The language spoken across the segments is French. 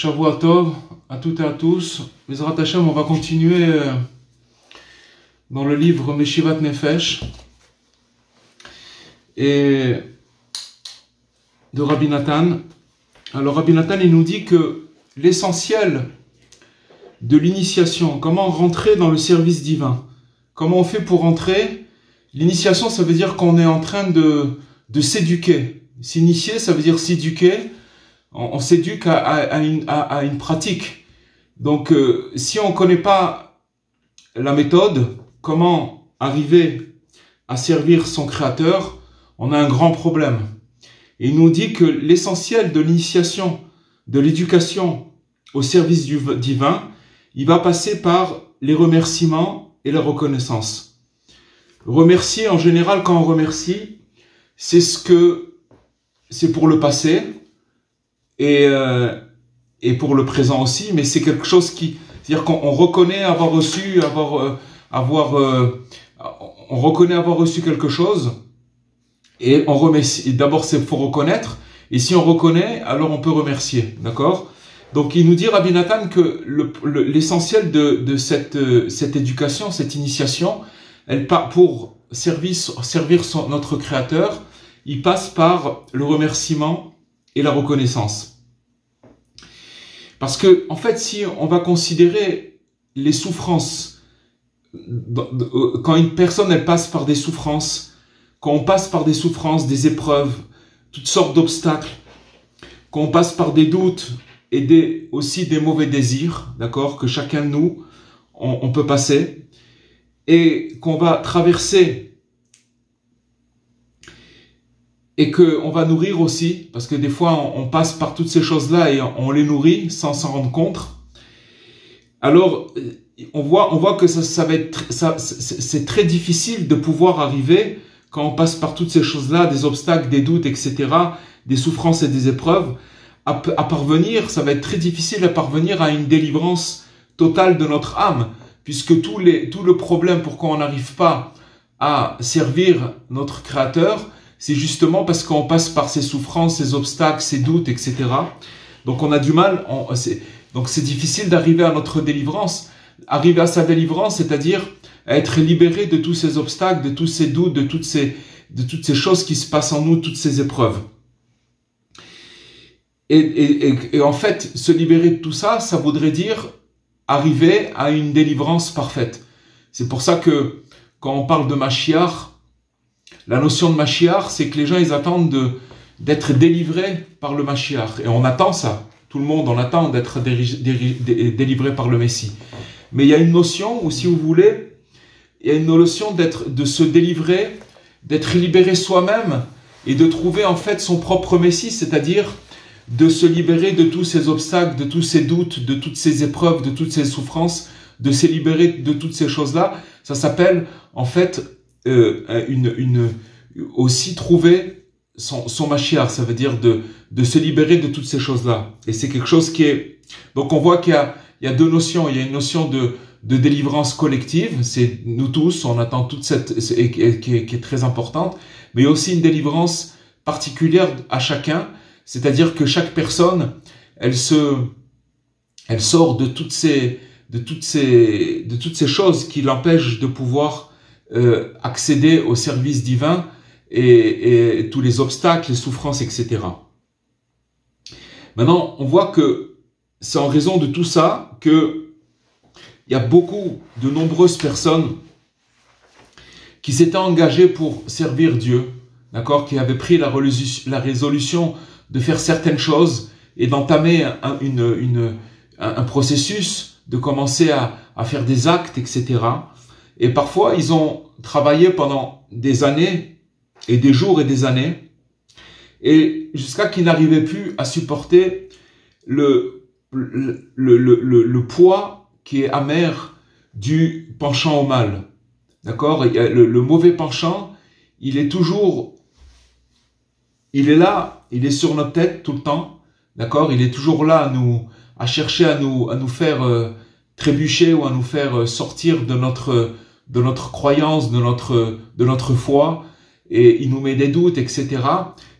Shavua Tov à toutes et à tous. Bezrat Hashem, on va continuer dans le livre Meshivat Nefesh et de Rabbi Nathan. Alors Rabbi Nathan, il nous dit que l'essentiel de l'initiation, comment rentrer dans le service divin, comment on fait pour rentrer. L'initiation, ça veut dire qu'on est en train de s'éduquer. S'initier, ça veut dire s'éduquer. On s'éduque à une pratique. Donc, si on ne connaît pas la méthode, comment arriver à servir son Créateur, on a un grand problème. Et il nous dit que l'essentiel de l'initiation, de l'éducation au service du divin, il va passer par les remerciements et la reconnaissance. Remercier, en général, quand on remercie, c'est pour le passé, et pour le présent aussi, mais c'est quelque chose c'est-à-dire qu'on reconnaît avoir reçu, on reconnaît avoir reçu quelque chose, et on remercie. D'abord, c'est faut reconnaître, et si on reconnaît, alors on peut remercier, d'accord? Donc, il nous dit, Rabbi Nathan, que l'essentiel de cette éducation, cette initiation, pour servir notre Créateur, il passe par le remerciement et la reconnaissance. Parce que, en fait, si on va considérer les souffrances, quand une personne, elle passe par des souffrances, quand on passe par des souffrances, des épreuves, toutes sortes d'obstacles, qu'on passe par des doutes et aussi des mauvais désirs, d'accord, que chacun de nous, on peut passer, et qu'on va traverser, et qu'on va nourrir aussi, parce que des fois, on passe par toutes ces choses-là et on les nourrit sans s'en rendre compte. Alors, on voit que c'est très difficile de pouvoir arriver, quand on passe par toutes ces choses-là, des obstacles, des doutes, etc., des souffrances et des épreuves, à parvenir, ça va être très difficile à parvenir à une délivrance totale de notre âme, puisque tout le problème pourquoi on n'arrive pas à servir notre Créateur, c'est justement parce qu'on passe par ces souffrances, ces obstacles, ces doutes, etc. Donc on a du mal, donc c'est difficile d'arriver à notre délivrance. Arriver à sa délivrance, c'est-à-dire à être libéré de tous ces obstacles, de tous ces doutes, de toutes ces choses qui se passent en nous, toutes ces épreuves. Et en fait, se libérer de tout ça, ça voudrait dire arriver à une délivrance parfaite. C'est pour ça que quand on parle de Mashiach, la notion de Mashiach, c'est que les gens, ils attendent d'être délivrés par le Mashiach. Et on attend ça. Tout le monde, on attend d'être délivré par le Messie. Mais il y a une notion, ou si vous voulez, il y a une notion de se délivrer, d'être libéré soi-même et de trouver en fait son propre Messie, c'est-à-dire de se libérer de tous ces obstacles, de tous ces doutes, de toutes ces épreuves, de toutes ces souffrances, de se libérer de toutes ces choses-là. Ça s'appelle en fait aussi trouver son Mashiach, ça veut dire de se libérer de toutes ces choses-là. Et c'est quelque chose qui est... Donc on voit qu'il y a deux notions. Il y a une notion de délivrance collective, c'est nous tous, on attend toute cette... qui est très importante, mais il y a aussi une délivrance particulière à chacun, c'est-à-dire que chaque personne, elle sort de toutes ces choses qui l'empêchent de pouvoir accéder au service divin et tous les obstacles, les souffrances, etc. Maintenant, on voit que c'est en raison de tout ça que il y a de nombreuses personnes qui s'étaient engagées pour servir Dieu, d'accord, qui avaient pris la résolution de faire certaines choses et d'entamer un processus, de commencer à faire des actes, etc. Et parfois, ils ont travaillé pendant des années, et des jours et des années, et jusqu'à qu'ils n'arrivaient plus à supporter le poids qui est amer du penchant au mal. D'accord? Le mauvais penchant, il est là, il est sur notre tête tout le temps. D'accord? Il est toujours là à chercher à nous faire trébucher ou à nous faire sortir de notre croyance, de notre foi. Et il nous met des doutes, etc.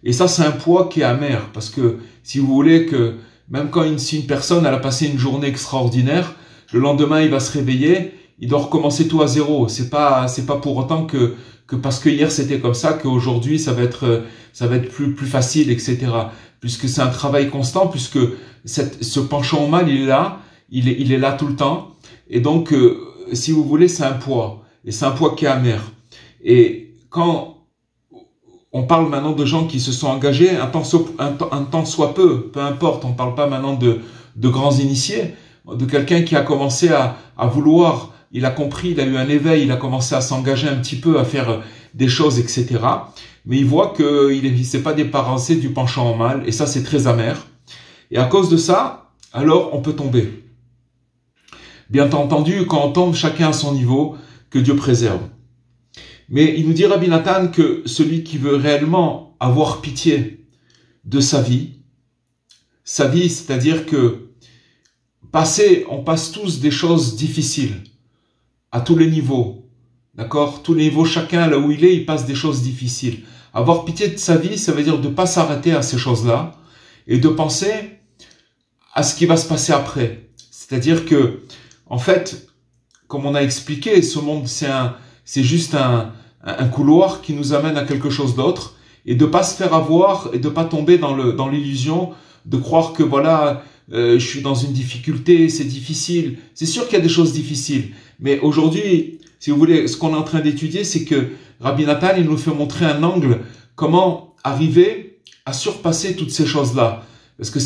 Et ça, c'est un poids qui est amer. Parce que, si vous voulez que, même si une personne, elle a passé une journée extraordinaire, le lendemain, il va se réveiller, il doit recommencer tout à zéro. C'est pas pour autant que parce que hier c'était comme ça, qu'aujourd'hui ça va être plus facile, etc. Puisque c'est un travail constant, puisque ce penchant au mal, il est là tout le temps. Et donc, si vous voulez, c'est un poids. Et c'est un poids qui est amer. Et quand on parle maintenant de gens qui se sont engagés, un temps soit peu importe, on parle pas maintenant de grands initiés, de quelqu'un qui a commencé à vouloir, il a compris, il a eu un éveil, il a commencé à s'engager un petit peu, à faire des choses, etc. Mais il voit qu'il ne s'est pas débarrassé du penchant au mal, et ça c'est très amer. Et à cause de ça, alors on peut tomber. Bien entendu, quand on tombe, chacun à son niveau, que Dieu préserve. Mais il nous dit Rabbi Nathan que celui qui veut réellement avoir pitié de sa vie, c'est-à-dire que on passe tous des choses difficiles à tous les niveaux, d'accord? Tous les niveaux, chacun là où il passe des choses difficiles. Avoir pitié de sa vie, ça veut dire de ne pas s'arrêter à ces choses-là et de penser à ce qui va se passer après. C'est-à-dire que, en fait, comme on a expliqué, ce monde, c'est juste un couloir qui nous amène à quelque chose d'autre, et de pas se faire avoir et de pas tomber dans l'illusion de croire que voilà, je suis dans une difficulté, c'est difficile. C'est sûr qu'il y a des choses difficiles, mais aujourd'hui, si vous voulez, ce qu'on est en train d'étudier, c'est que Rabbi Nathan, il nous fait montrer un angle, comment arriver à surpasser toutes ces choses-là. Parce que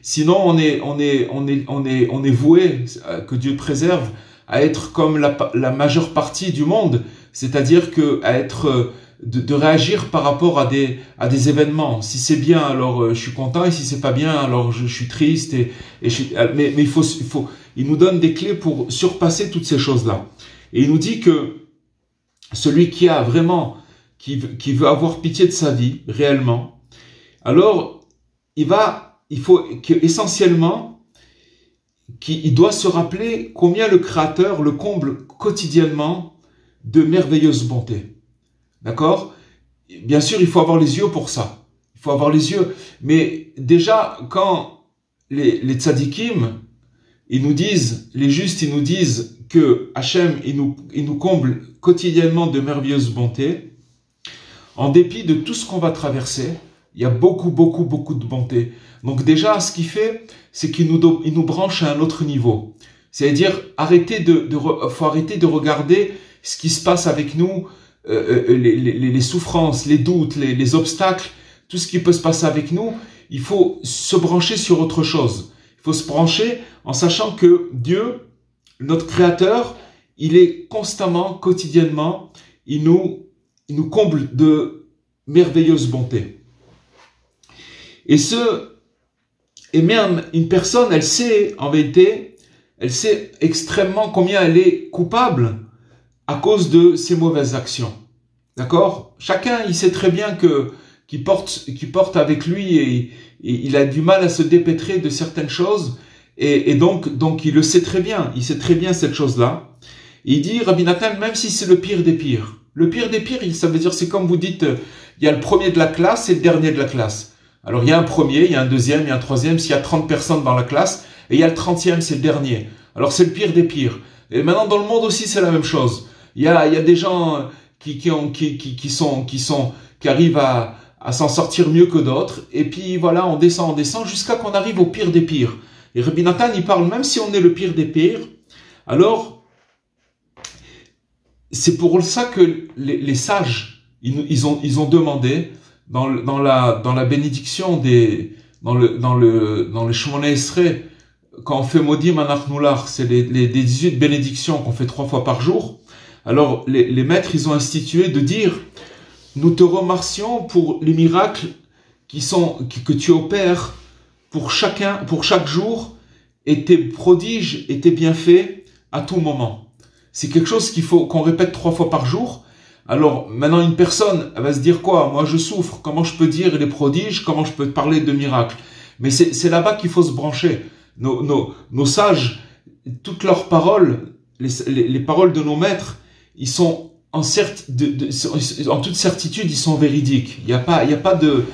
sinon on est voué, que Dieu préserve, à être comme la majeure partie du monde, c'est-à-dire de réagir par rapport à des événements. Si c'est bien, alors je suis content, et si c'est pas bien, alors je suis triste. Mais il nous donne des clés pour surpasser toutes ces choses-là. Et il nous dit que celui qui veut avoir pitié de sa vie réellement, alors il doit se rappeler combien le Créateur le comble quotidiennement de merveilleuses bontés. D'accord? Bien sûr, il faut avoir les yeux pour ça. Il faut avoir les yeux. Mais déjà, quand les tzadikim, les justes, ils nous disent que Hachem, il nous comble quotidiennement de merveilleuses bontés, en dépit de tout ce qu'on va traverser, il y a beaucoup, beaucoup, beaucoup de bonté. Donc déjà, ce qu'il fait, c'est qu'il nous branche à un autre niveau. C'est-à-dire, faut arrêter de regarder ce qui se passe avec nous, les souffrances, les doutes, les obstacles, tout ce qui peut se passer avec nous. Il faut se brancher sur autre chose. Il faut se brancher en sachant que Dieu, notre Créateur, il est constamment, quotidiennement, il nous comble de merveilleuses bontés. Et même une personne, elle sait extrêmement combien elle est coupable à cause de ses mauvaises actions. D'accord? Chacun, il sait très bien qu'il porte avec lui et il a du mal à se dépêtrer de certaines choses. Et donc il le sait très bien. Il sait très bien cette chose-là. Et il dit, Rabbi Nathan, même si c'est le pire des pires. Le pire des pires, ça veut dire, c'est comme vous dites, il y a le premier de la classe et le dernier de la classe. Alors, il y a un premier, il y a un deuxième, il y a un troisième. S'il y a 30 personnes dans la classe, et il y a le 30e, c'est le dernier. Alors, c'est le pire des pires. Et maintenant, dans le monde aussi, c'est la même chose. Il y a des gens qui arrivent à s'en sortir mieux que d'autres. Et puis, voilà, on descend jusqu'à qu'on arrive au pire des pires. Et Rabbi Nathan, il parle, même si on est le pire des pires, alors, c'est pour ça que les sages, ils ont demandé, dans la bénédiction dans le Shmoneh Esrei, quand on fait Modim Anachnular, c'est les 18 bénédictions qu'on fait 3 fois par jour. Alors, les maîtres, ils ont institué de dire, nous te remercions pour les miracles que tu opères pour chaque jour, et tes prodiges et tes bienfaits à tout moment. C'est quelque chose qu'on répète 3 fois par jour. Alors, maintenant, une personne, elle va se dire quoi? Moi, je souffre. Comment je peux dire les prodiges? Comment je peux parler de miracles? Mais c'est là-bas qu'il faut se brancher. Nos sages, toutes leurs paroles, les paroles de nos maîtres, ils sont en toute certitude, ils sont véridiques. Il n'y a pas de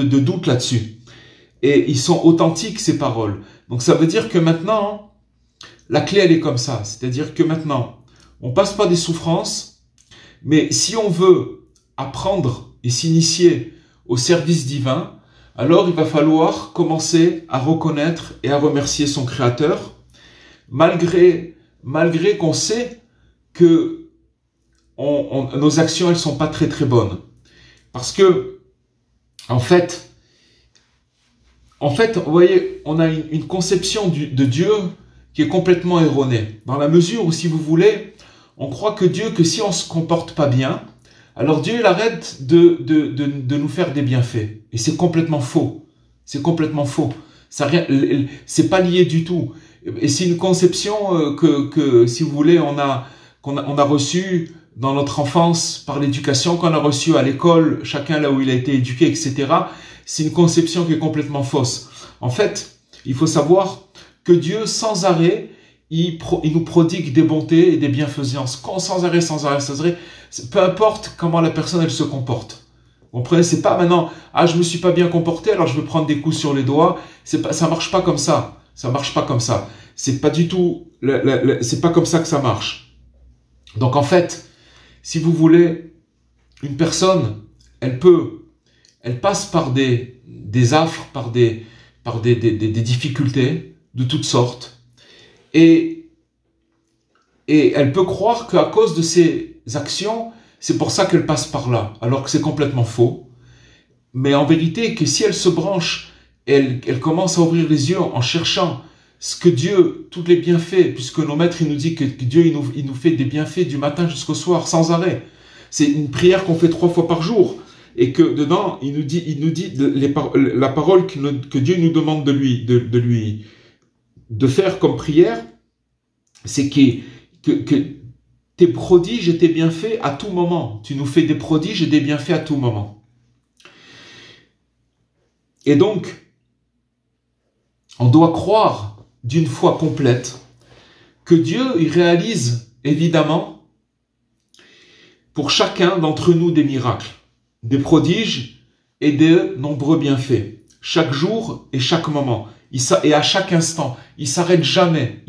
doute là-dessus. Et ils sont authentiques, ces paroles. Donc, ça veut dire que maintenant, la clé, elle est comme ça. C'est-à-dire que maintenant, on passe par des souffrances, mais si on veut apprendre et s'initier au service divin, alors il va falloir commencer à reconnaître et à remercier son Créateur, malgré qu'on sait que nos actions, elles sont pas très très bonnes. Parce que, en fait, vous voyez, on a une conception de Dieu qui est complètement erronée. Dans la mesure où, si vous voulez, on croit que si on se comporte pas bien, alors Dieu, il arrête de nous faire des bienfaits. Et c'est complètement faux. C'est complètement faux. C'est pas lié du tout. Et c'est une conception que si vous voulez, on a reçue dans notre enfance par l'éducation, qu'on a reçue à l'école, chacun là où il a été éduqué, etc. C'est une conception qui est complètement fausse. En fait, il faut savoir que Dieu, sans arrêt, il nous prodigue des bontés et des bienfaisances. Sans arrêt. Peu importe comment la personne, elle se comporte. Vous comprenez? C'est pas maintenant, je me suis pas bien comporté, alors je vais prendre des coups sur les doigts. Ça marche pas comme ça. Ça marche pas comme ça. C'est pas du tout, c'est pas comme ça que ça marche. Donc en fait, si vous voulez, une personne, elle passe par des affres, par des difficultés de toutes sortes, et elle peut croire qu'à cause de ses actions, c'est pour ça qu'elle passe par là, alors que c'est complètement faux. Mais en vérité, que si elle se branche elle commence à ouvrir les yeux en cherchant ce que Dieu, tous les bienfaits, puisque nos maîtres, ils nous disent que Dieu, il nous fait des bienfaits du matin jusqu'au soir, sans arrêt. C'est une prière qu'on fait 3 fois par jour. Et que dedans, il nous dit la parole que Dieu nous demande de faire comme prière, c'est que tes prodiges et tes bienfaits à tout moment. Tu nous fais des prodiges et des bienfaits à tout moment. Et donc, on doit croire d'une foi complète que Dieu, il réalise évidemment pour chacun d'entre nous des miracles, des prodiges et de nombreux bienfaits, chaque jour et chaque moment, et à chaque instant. Il s'arrête jamais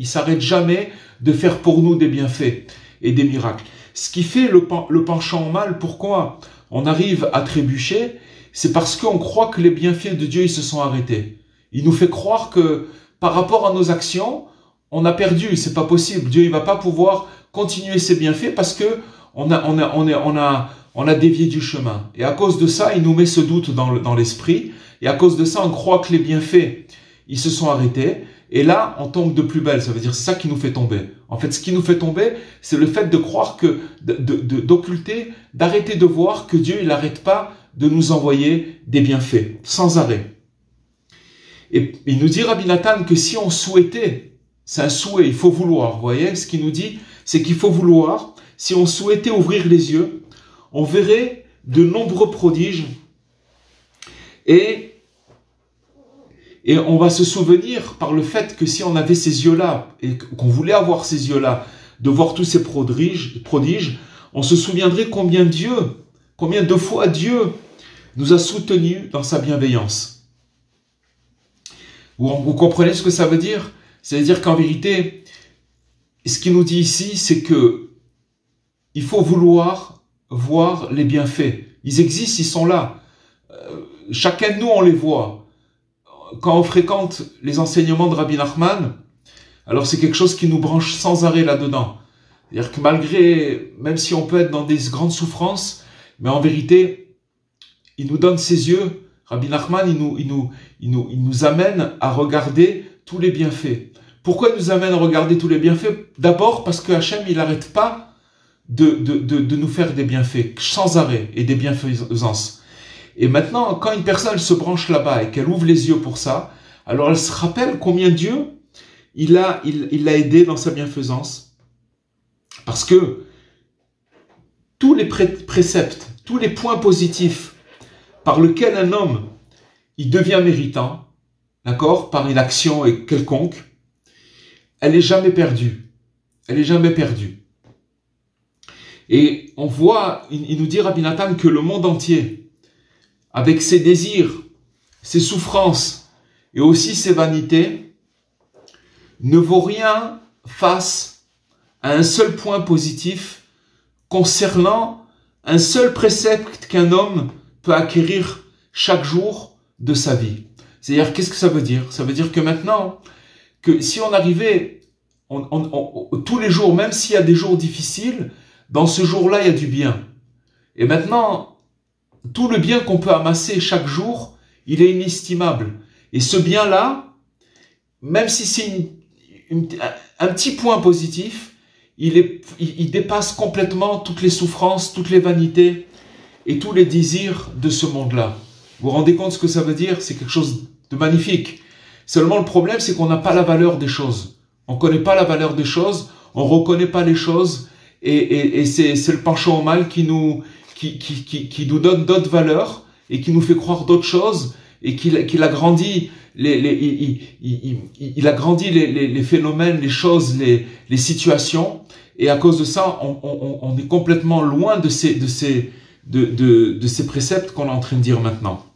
de faire pour nous des bienfaits et des miracles. Ce qui fait le penchant au mal, pourquoi on arrive à trébucher, c'est parce qu'on croit que les bienfaits de Dieu, ils se sont arrêtés. Il nous fait croire que par rapport à nos actions, on a perdu, c'est pas possible. Dieu, il va pas pouvoir continuer ses bienfaits parce que on a dévié du chemin. Et à cause de ça, il nous met ce doute dans l'esprit. Et à cause de ça, on croit que les bienfaits, ils se sont arrêtés. Et là, on tombe de plus belle. Ça veut dire, c'est ça qui nous fait tomber. En fait, ce qui nous fait tomber, c'est le fait de croire que, d'occulter, d'arrêter de voir que Dieu, il n'arrête pas de nous envoyer des bienfaits, sans arrêt. Et il nous dit, Rabbi Nathan, que si on souhaitait, c'est un souhait, il faut vouloir. Vous voyez, ce qu'il nous dit, c'est qu'il faut vouloir. Si on souhaitait ouvrir les yeux, on verrait de nombreux prodiges et on va se souvenir par le fait que si on avait ces yeux-là et qu'on voulait avoir ces yeux-là, de voir tous ces prodiges, on se souviendrait combien de fois Dieu nous a soutenus dans sa bienveillance. Vous comprenez ce que ça veut dire? C'est-à-dire qu'en vérité, ce qu'il nous dit ici, c'est que il faut vouloir voir les bienfaits. Ils existent, ils sont là. Chacun de nous, on les voit. Quand on fréquente les enseignements de Rabbi Nachman, alors c'est quelque chose qui nous branche sans arrêt là-dedans. C'est-à-dire que même si on peut être dans des grandes souffrances, mais en vérité, il nous donne ses yeux. Rabbi Nachman, il nous amène à regarder tous les bienfaits. Pourquoi il nous amène à regarder tous les bienfaits? D'abord parce que Hachem, il n'arrête pas de nous faire des bienfaits sans arrêt et des bienfaisances. Et maintenant, quand une personne elle se branche là-bas et qu'elle ouvre les yeux pour ça, alors elle se rappelle combien Dieu il l'a aidé dans sa bienfaisance. Parce que tous les préceptes, tous les points positifs par lesquels un homme il devient méritant, d'accord, par une action quelconque, elle n'est jamais perdue. Elle n'est jamais perdue. Et on voit, il nous dit Rabbi Nathan que le monde entier, avec ses désirs, ses souffrances et aussi ses vanités, ne vaut rien face à un seul point positif concernant un seul précepte qu'un homme peut acquérir chaque jour de sa vie. C'est-à-dire, qu'est-ce que ça veut dire? Ça veut dire que maintenant, que si on arrivait tous les jours, même s'il y a des jours difficiles, dans ce jour-là, il y a du bien. Et maintenant, tout le bien qu'on peut amasser chaque jour, il est inestimable. Et ce bien-là, même si c'est un petit point positif, il dépasse complètement toutes les souffrances, toutes les vanités et tous les désirs de ce monde-là. Vous vous rendez compte ce que ça veut dire? C'est quelque chose de magnifique. Seulement le problème, c'est qu'on n'a pas la valeur des choses. On ne connaît pas la valeur des choses, on ne reconnaît pas les choses, et c'est le penchant au mal qui nous donne d'autres valeurs et qui nous fait croire d'autres choses et qu'il agrandit il agrandit les phénomènes, les choses, les situations, et à cause de ça, on est complètement loin de ces préceptes qu'on est en train de dire maintenant.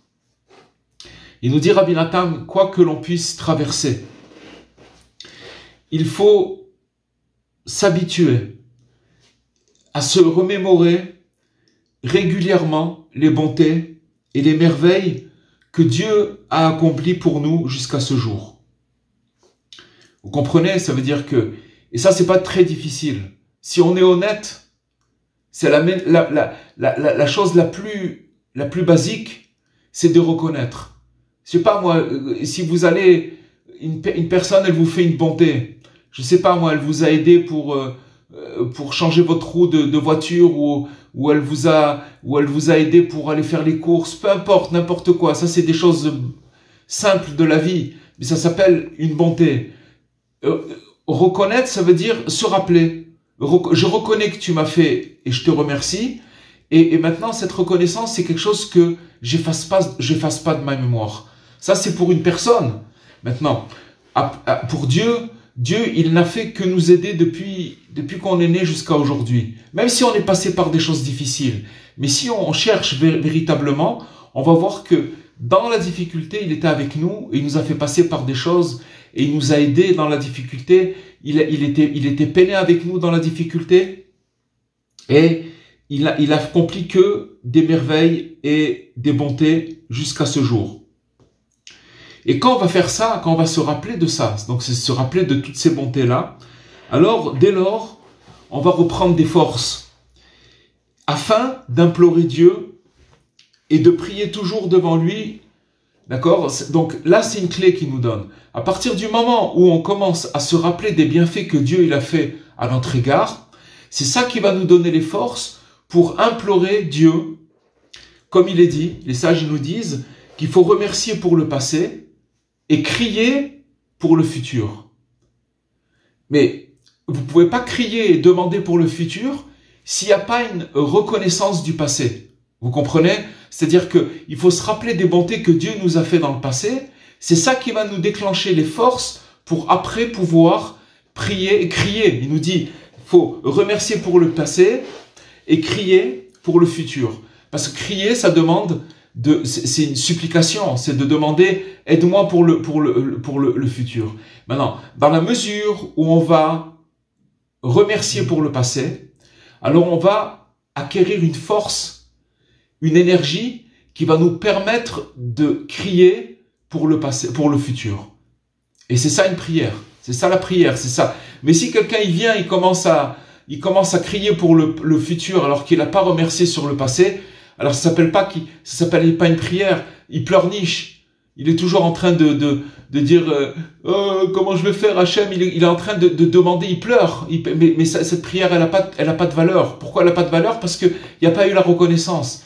Il nous dit Rabbi Nathan, quoi que l'on puisse traverser, il faut s'habituer à se remémorer régulièrement les bontés et les merveilles que Dieu a accomplies pour nous jusqu'à ce jour. Vous comprenez? Ça veut dire que, et ça c'est pas très difficile. Si on est honnête, c'est la chose la plus basique, c'est de reconnaître. Je sais pas moi, si vous allez, une personne, elle vous fait une bonté. Je sais pas moi, elle vous a aidé pour changer votre roue de voiture ou elle vous a aidé pour aller faire les courses, peu importe, n'importe quoi. Ça, c'est des choses simples de la vie, mais ça s'appelle une bonté. Reconnaître, ça veut dire se rappeler. Je reconnais que tu m'as fait et je te remercie. Et maintenant, cette reconnaissance, c'est quelque chose que j'efface pas de ma mémoire. Ça, c'est pour une personne. Maintenant, pour Dieu, il n'a fait que nous aider depuis qu'on est né jusqu'à aujourd'hui. Même si on est passé par des choses difficiles. Mais si on cherche véritablement, on va voir que dans la difficulté, il était avec nous et il nous a fait passer par des choses et il nous a aidés dans la difficulté. Il était peiné avec nous dans la difficulté et il a accompli que des merveilles et des bontés jusqu'à ce jour. Et quand on va faire ça, quand on va se rappeler de ça, donc c'est se rappeler de toutes ces bontés-là, alors dès lors, on va reprendre des forces afin d'implorer Dieu et de prier toujours devant lui. D'accord? Donc là, c'est une clé qu'il nous donne. À partir du moment où on commence à se rappeler des bienfaits que Dieu il a fait à notre égard, c'est ça qui va nous donner les forces pour implorer Dieu. Comme il est dit, les sages nous disent qu'il faut remercier pour le passé et crier pour le futur. Mais vous ne pouvez pas crier et demander pour le futur s'il n'y a pas une reconnaissance du passé. Vous comprenez? C'est-à-dire qu'il faut se rappeler des bontés que Dieu nous a fait dans le passé. C'est ça qui va nous déclencher les forces pour après pouvoir prier et crier. Il nous dit, il faut remercier pour le passé et crier pour le futur. Parce que crier, ça demande, c'est une supplication, c'est de demander, aide-moi pour le futur. Maintenant, dans la mesure où on va remercier pour le passé, alors on va acquérir une force, une énergie qui va nous permettre de crier pour le passé, pour le futur. Et c'est ça une prière. C'est ça la prière, c'est ça. Mais si quelqu'un il vient, il commence à crier pour le futur alors qu'il n'a pas remercié sur le passé, alors ça s'appelle pas une prière, il pleurniche. Il est toujours en train de dire comment je vais faire, Hachem, il est en train de demander, il pleure. Mais cette prière, elle a pas de valeur. Pourquoi elle a pas de valeur? Parce qu'il n'y a pas eu la reconnaissance.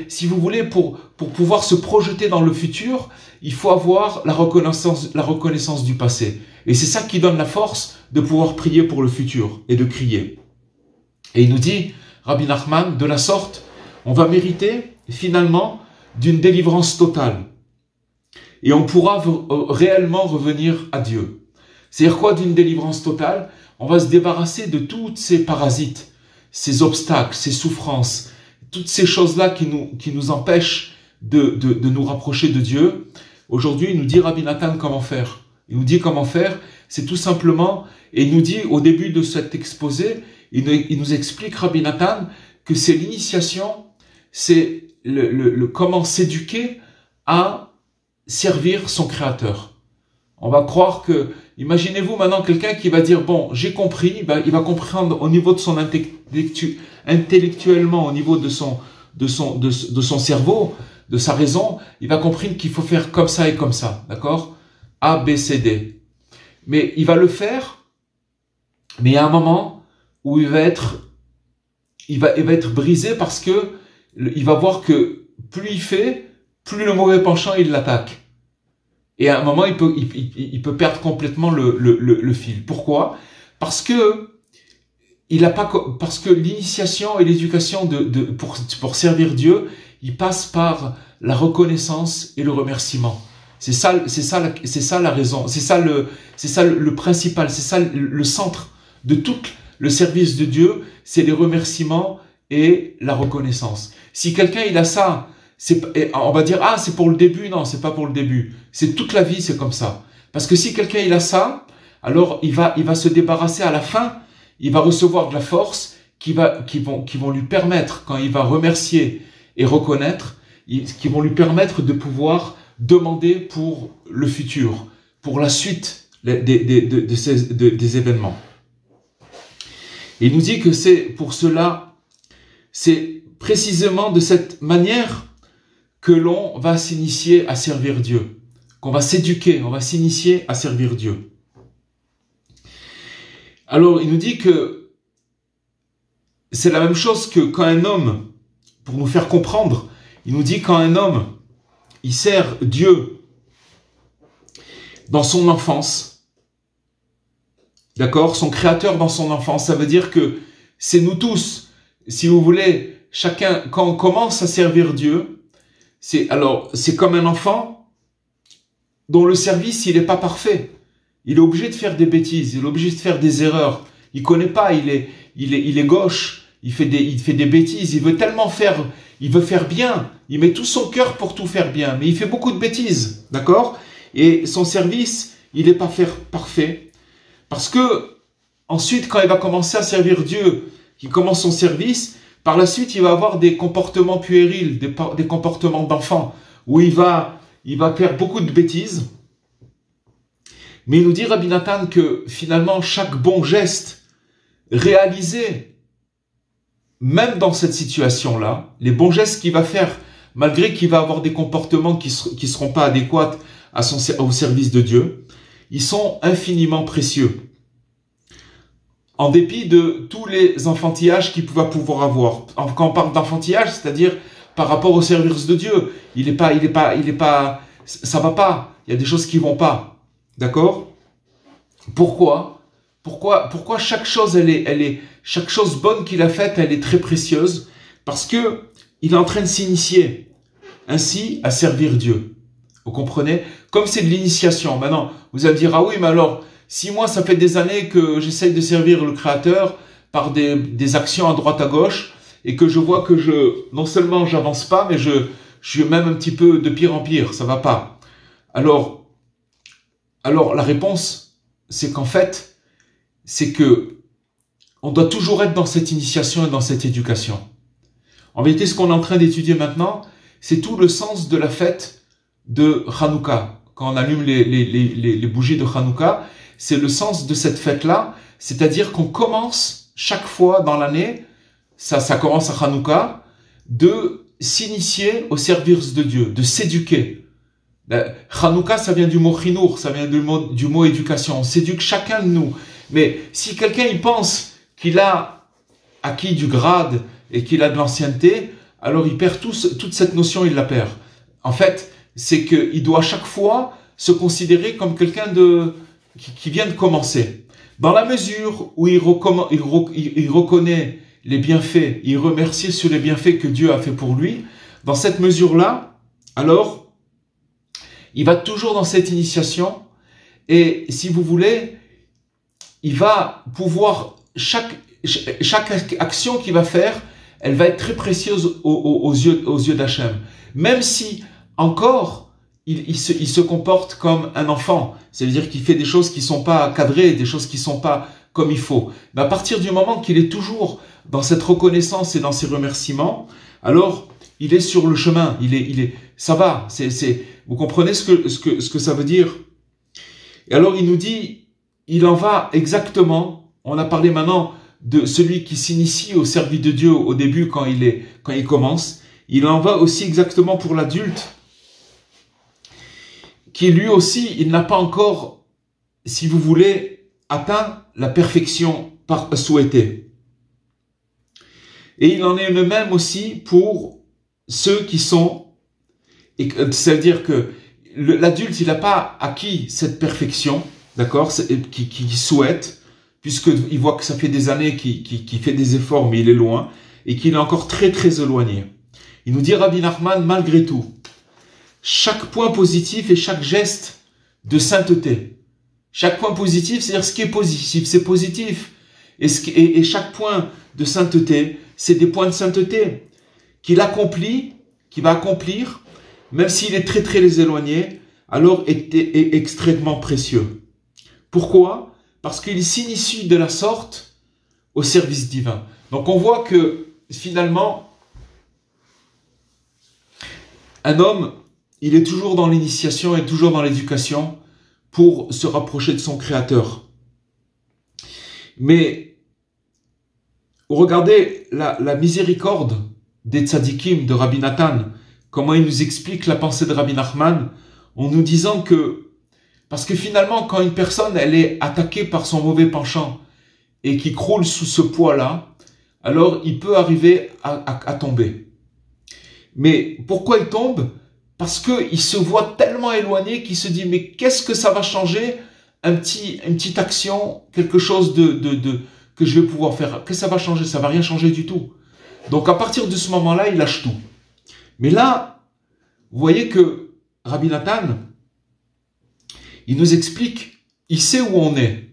Si vous voulez, pour pouvoir se projeter dans le futur, il faut avoir la reconnaissance du passé. Et c'est ça qui donne la force de pouvoir prier pour le futur et de crier. Et il nous dit, Rabbi Nachman, de la sorte, on va mériter finalement d'une délivrance totale. Et on pourra réellement revenir à Dieu. C'est-à-dire quoi d'une délivrance totale? On va se débarrasser de toutes ces parasites, ces obstacles, ces souffrances, toutes ces choses-là qui nous empêchent de nous rapprocher de Dieu. Aujourd'hui, il nous dit Rabbi Nathan comment faire. Il nous dit comment faire, c'est tout simplement, et il nous dit au début de cet exposé, il nous explique Rabbi Nathan que c'est l'initiation, c'est comment s'éduquer à servir son Créateur. On va croire que, imaginez-vous maintenant quelqu'un qui va dire, bon, j'ai compris, il va comprendre au niveau de son intellectuellement, au niveau de son cerveau, de sa raison, il va comprendre qu'il faut faire comme ça et comme ça, d'accord? A, B, C, D. Mais il va le faire, mais il y a un moment où il va être brisé parce que il va voir que plus il fait, plus le mauvais penchant il l'attaque. Et à un moment il peut perdre complètement le fil. Pourquoi? Parce que l'initiation et l'éducation pour servir Dieu, il passe par la reconnaissance et le remerciement. C'est ça la raison. C'est ça le principal. C'est ça le centre de tout le service de Dieu. C'est les remerciements et la reconnaissance. Si quelqu'un il a ça, on va dire ah c'est pour le début. Non, c'est pas pour le début. C'est toute la vie, c'est comme ça. Parce que si quelqu'un il a ça, alors il va se débarrasser à la fin. Il va recevoir de la force qui vont lui permettre, quand il va remercier et reconnaître, qui vont lui permettre de pouvoir demander pour le futur, pour la suite des événements. Et il nous dit que c'est pour cela, c'est précisément de cette manière que l'on va s'initier à servir Dieu, qu'on va s'éduquer, on va s'initier à servir Dieu. Alors, il nous dit que c'est la même chose que quand un homme, pour nous faire comprendre, il nous dit quand un homme, il sert Dieu dans son enfance, d'accord, son créateur dans son enfance, ça veut dire que c'est nous tous, si vous voulez, chacun, quand on commence à servir Dieu, c'est comme un enfant dont le service, il n'est pas parfait. Il est obligé de faire des bêtises, il est obligé de faire des erreurs. Il connaît pas, il est gauche, il fait des bêtises, il veut tellement faire, il veut faire bien, il met tout son cœur pour tout faire bien, mais il fait beaucoup de bêtises, d'accord? Et son service, il n'est pas parfait. Parce que, ensuite, quand il va commencer à servir Dieu, qu'il commence son service, par la suite, il va avoir des comportements puérils, des comportements d'enfant, où il va faire beaucoup de bêtises. Mais il nous dit, Rabbi Nathan, que finalement, chaque bon geste réalisé, même dans cette situation-là, les bons gestes qu'il va faire, malgré qu'il va avoir des comportements qui seront pas adéquats au service de Dieu, ils sont infiniment précieux. En dépit de tous les enfantillages qu'il va pouvoir avoir. Quand on parle d'enfantillage, c'est-à-dire par rapport au service de Dieu, ça va pas. Il y a des choses qui vont pas. D'accord? Pourquoi chaque chose, chaque chose bonne qu'il a faite, elle est très précieuse? Parce que il est en train de s'initier ainsi à servir Dieu. Vous comprenez? Comme c'est de l'initiation. Maintenant, vous allez me dire, ah oui, mais alors, si moi, ça fait des années que j'essaye de servir le Créateur par des actions à droite à gauche, et que je vois que non seulement j'avance pas, mais je suis même un petit peu de pire en pire, ça va pas. Alors la réponse, c'est qu'en fait, c'est que on doit toujours être dans cette initiation et dans cette éducation. En vérité, ce qu'on est en train d'étudier maintenant, c'est tout le sens de la fête de Hanouka. Quand on allume les bougies de Hanouka, c'est le sens de cette fête-là, c'est-à-dire qu'on commence chaque fois dans l'année, ça commence à Hanouka, de s'initier au service de Dieu, de s'éduquer. Hanouka, ça vient du mot chinour, ça vient du mot éducation. On s'éduque chacun de nous. Mais si quelqu'un il pense qu'il a acquis du grade et qu'il a de l'ancienneté, alors il perd toute cette notion, il la perd. En fait, c'est qu'il doit chaque fois se considérer comme quelqu'un qui vient de commencer. Dans la mesure où il reconnaît les bienfaits, il remercie sur les bienfaits que Dieu a fait pour lui, dans cette mesure-là, alors, il va toujours dans cette initiation et, si vous voulez, il va pouvoir, chaque action qu'il va faire, elle va être très précieuse aux yeux d'Hachem. Même si, encore, il se comporte comme un enfant, c'est-à-dire qu'il fait des choses qui sont pas cadrées, des choses qui sont pas comme il faut. Mais à partir du moment qu'il est toujours dans cette reconnaissance et dans ses remerciements, alors il est sur le chemin, ça va, vous comprenez ce que ça veut dire? Et alors il nous dit, il en va exactement, on a parlé maintenant de celui qui s'initie au service de Dieu au début quand il commence, il en va aussi exactement pour l'adulte, qui lui aussi, il n'a pas encore, si vous voulez, atteint la perfection souhaitée. Et il en est le même aussi pour ceux qui sont, c'est-à-dire que l'adulte, il n'a pas acquis cette perfection, d'accord, qui souhaite, puisqu'il voit que ça fait des années qu'il fait des efforts, mais il est loin, et qu'il est encore très très éloigné. Il nous dit, Rabbi Nachman, malgré tout, chaque point positif et chaque geste de sainteté. Chaque point positif, c'est-à-dire ce qui est positif, c'est positif. Et chaque point de sainteté, c'est des points de sainteté qu'il va accomplir, même s'il est très très éloigné, alors est extrêmement précieux. Pourquoi? Parce qu'il s'initie de la sorte au service divin. Donc on voit que finalement, un homme, il est toujours dans l'initiation et toujours dans l'éducation pour se rapprocher de son Créateur. Mais regardez la miséricorde des tzadikim de Rabbi Nathan comment il nous explique la pensée de Rabbi Nachman, en nous disant que, parce que finalement, quand une personne, elle est attaquée par son mauvais penchant, et qui croule sous ce poids-là, alors il peut arriver à tomber. Mais pourquoi il tombe? Parce qu'il se voit tellement éloigné qu'il se dit, mais qu'est-ce que ça va changer? Une petite action, quelque chose que je vais pouvoir faire. Qu'est-ce que ça va changer? Ça va rien changer du tout. Donc à partir de ce moment-là, il lâche tout. Mais là, vous voyez que Rabbi Nathan, il nous explique, il sait où on est.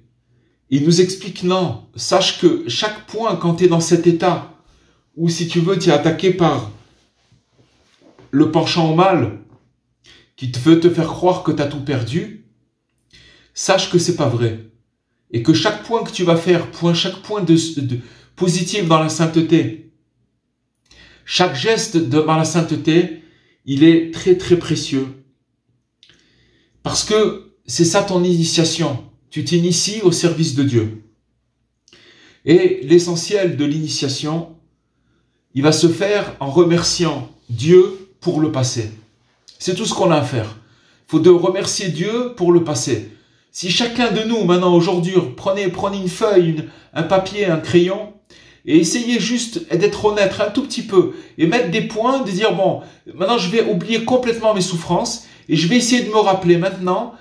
Il nous explique, non, sache que chaque point, quand tu es dans cet état, où si tu veux, tu es attaqué par le penchant au mal, qui te veut te faire croire que tu as tout perdu, sache que c'est pas vrai. Et que chaque point que tu vas faire, chaque point de positif dans la sainteté, chaque geste dans la sainteté, il est très très précieux. Parce que c'est ça ton initiation. Tu t'inities au service de Dieu. Et l'essentiel de l'initiation, il va se faire en remerciant Dieu pour le passé. C'est tout ce qu'on a à faire. Il faut de remercier Dieu pour le passé. Si chacun de nous, maintenant, aujourd'hui, prenez une feuille, un papier, un crayon, et essayez juste d'être honnête un tout petit peu, et mettre des points, de dire, bon, maintenant je vais oublier complètement mes souffrances, et je vais essayer de me rappeler maintenant,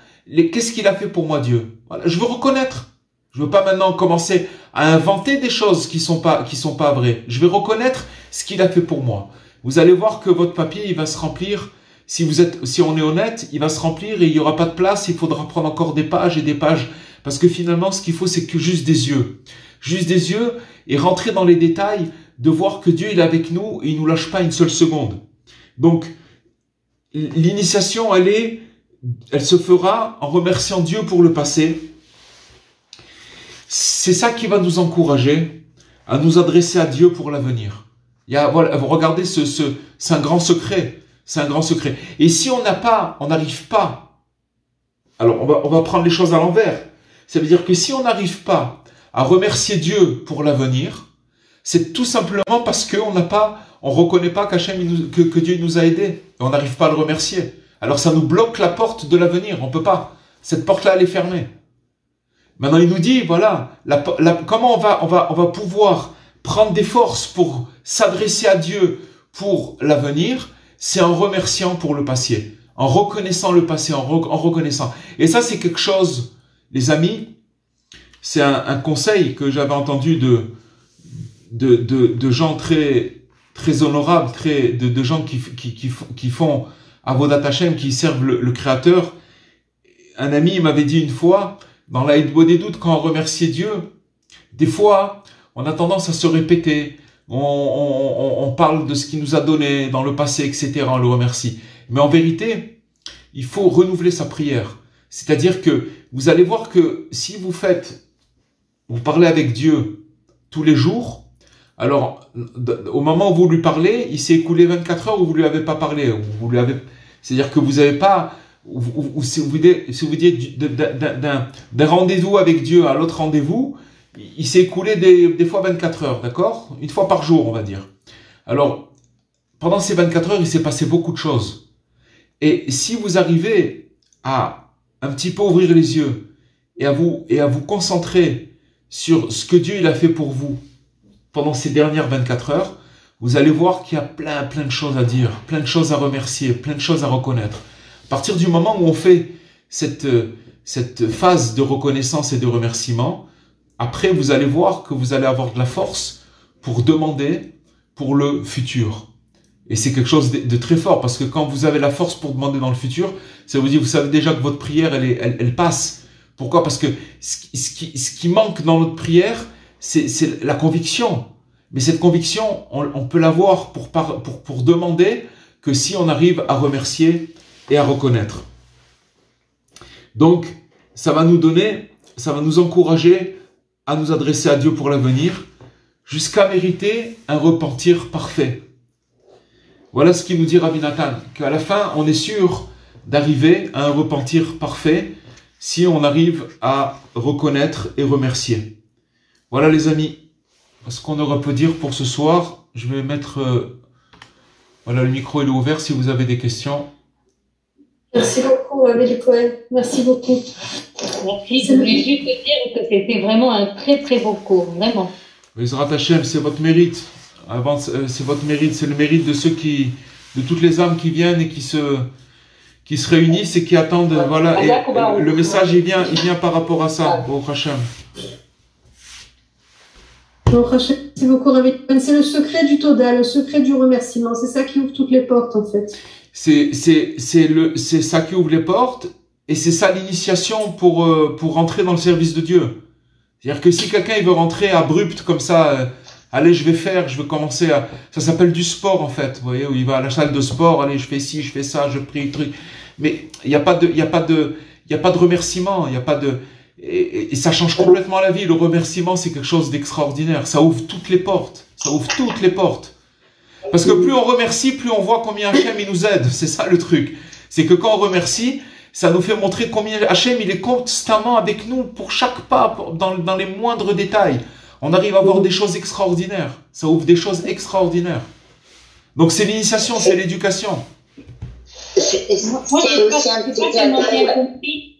qu'est-ce qu'il a fait pour moi Dieu. Voilà, je veux reconnaître. Je veux pas maintenant commencer à inventer des choses qui sont pas vraies. Je vais reconnaître ce qu'il a fait pour moi. Vous allez voir que votre papier, il va se remplir. Si on est honnête, il va se remplir et il y aura pas de place. Il faudra prendre encore des pages et des pages. Parce que finalement, ce qu'il faut, c'est que juste des yeux. Juste des yeux et rentrer dans les détails de voir que Dieu, il est avec nous et il nous lâche pas une seule seconde. Donc, l'initiation, elle se fera en remerciant Dieu pour le passé. C'est ça qui va nous encourager à nous adresser à Dieu pour l'avenir. Voilà, regardez, c'est un grand secret. C'est un grand secret. Et si on n'arrive pas, alors on va prendre les choses à l'envers. Ça veut dire que si on n'arrive pas à remercier Dieu pour l'avenir, c'est tout simplement parce on reconnaît pas que Dieu nous a aidés. Et on n'arrive pas à le remercier. Alors ça nous bloque la porte de l'avenir. On peut pas. Cette porte-là, elle est fermée. Maintenant, il nous dit, voilà, comment on va pouvoir prendre des forces pour s'adresser à Dieu pour l'avenir, c'est en remerciant pour le passé, en reconnaissant le passé, en reconnaissant. Et ça, c'est quelque chose, les amis, c'est un conseil que j'avais entendu de gens très, très honorables, de gens qui font Avodat Hashem, qui servent le Créateur. Un ami m'avait dit une fois, dans la Hitbod des doutes, quand on remercie Dieu, des fois, on a tendance à se répéter. On parle de ce qu'il nous a donné dans le passé, etc. On le remercie. Mais en vérité, il faut renouveler sa prière. C'est-à-dire que vous allez voir que si vous parlez avec Dieu tous les jours, alors au moment où vous lui parlez, il s'est écoulé 24 heures où vous lui avez pas parlé. C'est-à-dire que vous n'avez pas... si vous dites d'un rendez-vous avec Dieu à l'autre rendez-vous, il s'est écoulé des fois 24 heures, d'accord? Une fois par jour, on va dire. Alors, pendant ces 24 heures, il s'est passé beaucoup de choses. Et si vous arrivez à un petit peu ouvrir les yeux et à vous concentrer sur ce que Dieu il a fait pour vous pendant ces dernières 24 heures, vous allez voir qu'il y a plein de choses à dire, plein de choses à remercier, plein de choses à reconnaître. À partir du moment où on fait cette phase de reconnaissance et de remerciement, après vous allez voir que vous allez avoir de la force pour demander pour le futur. Et c'est quelque chose de très fort, parce que quand vous avez la force pour demander dans le futur, ça vous dit, vous savez déjà que votre prière, elle passe. Pourquoi? Parce que ce qui manque dans notre prière, c'est la conviction. Mais cette conviction, on peut l'avoir pour demander que si on arrive à remercier et à reconnaître. Donc, ça va nous encourager à nous adresser à Dieu pour l'avenir, jusqu'à mériter un repentir parfait. Voilà ce qu'il nous dit Rabbi Nathan, qu'à la fin, on est sûr d'arriver à un repentir parfait si on arrive à reconnaître et remercier. Voilà les amis, ce qu'on aurait pu dire pour ce soir. Je vais mettre Voilà, le micro est ouvert si vous avez des questions. Merci beaucoup, Amélie Cohen. Merci beaucoup. Merci. Je voulais juste dire que c'était vraiment un très très beau cours, vraiment. Bezrat Hashem, c'est votre mérite. C'est votre mérite, c'est le mérite de de toutes les âmes qui viennent et qui se réunissent et qui attendent. Voilà, et le message il vient par rapport à ça, au Hashem. Merci beaucoup, Rabbi. C'est le secret du Toda, le secret du remerciement. C'est ça qui ouvre toutes les portes, en fait. C'est ça qui ouvre les portes et c'est ça l'initiation pour rentrer dans le service de Dieu. C'est-à-dire que si quelqu'un il veut rentrer abrupt comme ça, allez, je vais commencer à... Ça s'appelle du sport, en fait. Vous voyez, où il va à la salle de sport, allez, je fais ci, je fais ça, je prie, truc. Mais il n'y a pas de remerciement, il n'y a pas de... Et ça change complètement la vie. Le remerciement, c'est quelque chose d'extraordinaire. Ça ouvre toutes les portes. Ça ouvre toutes les portes. Parce que plus on remercie, plus on voit combien Hachem il nous aide. C'est ça le truc. C'est que quand on remercie, ça nous fait montrer combien Hachem il est constamment avec nous pour chaque pas, dans les moindres détails. On arrive à voir des choses extraordinaires. Ça ouvre des choses extraordinaires. Donc c'est l'initiation, c'est l'éducation. C'est aussi un petit clin d'œil.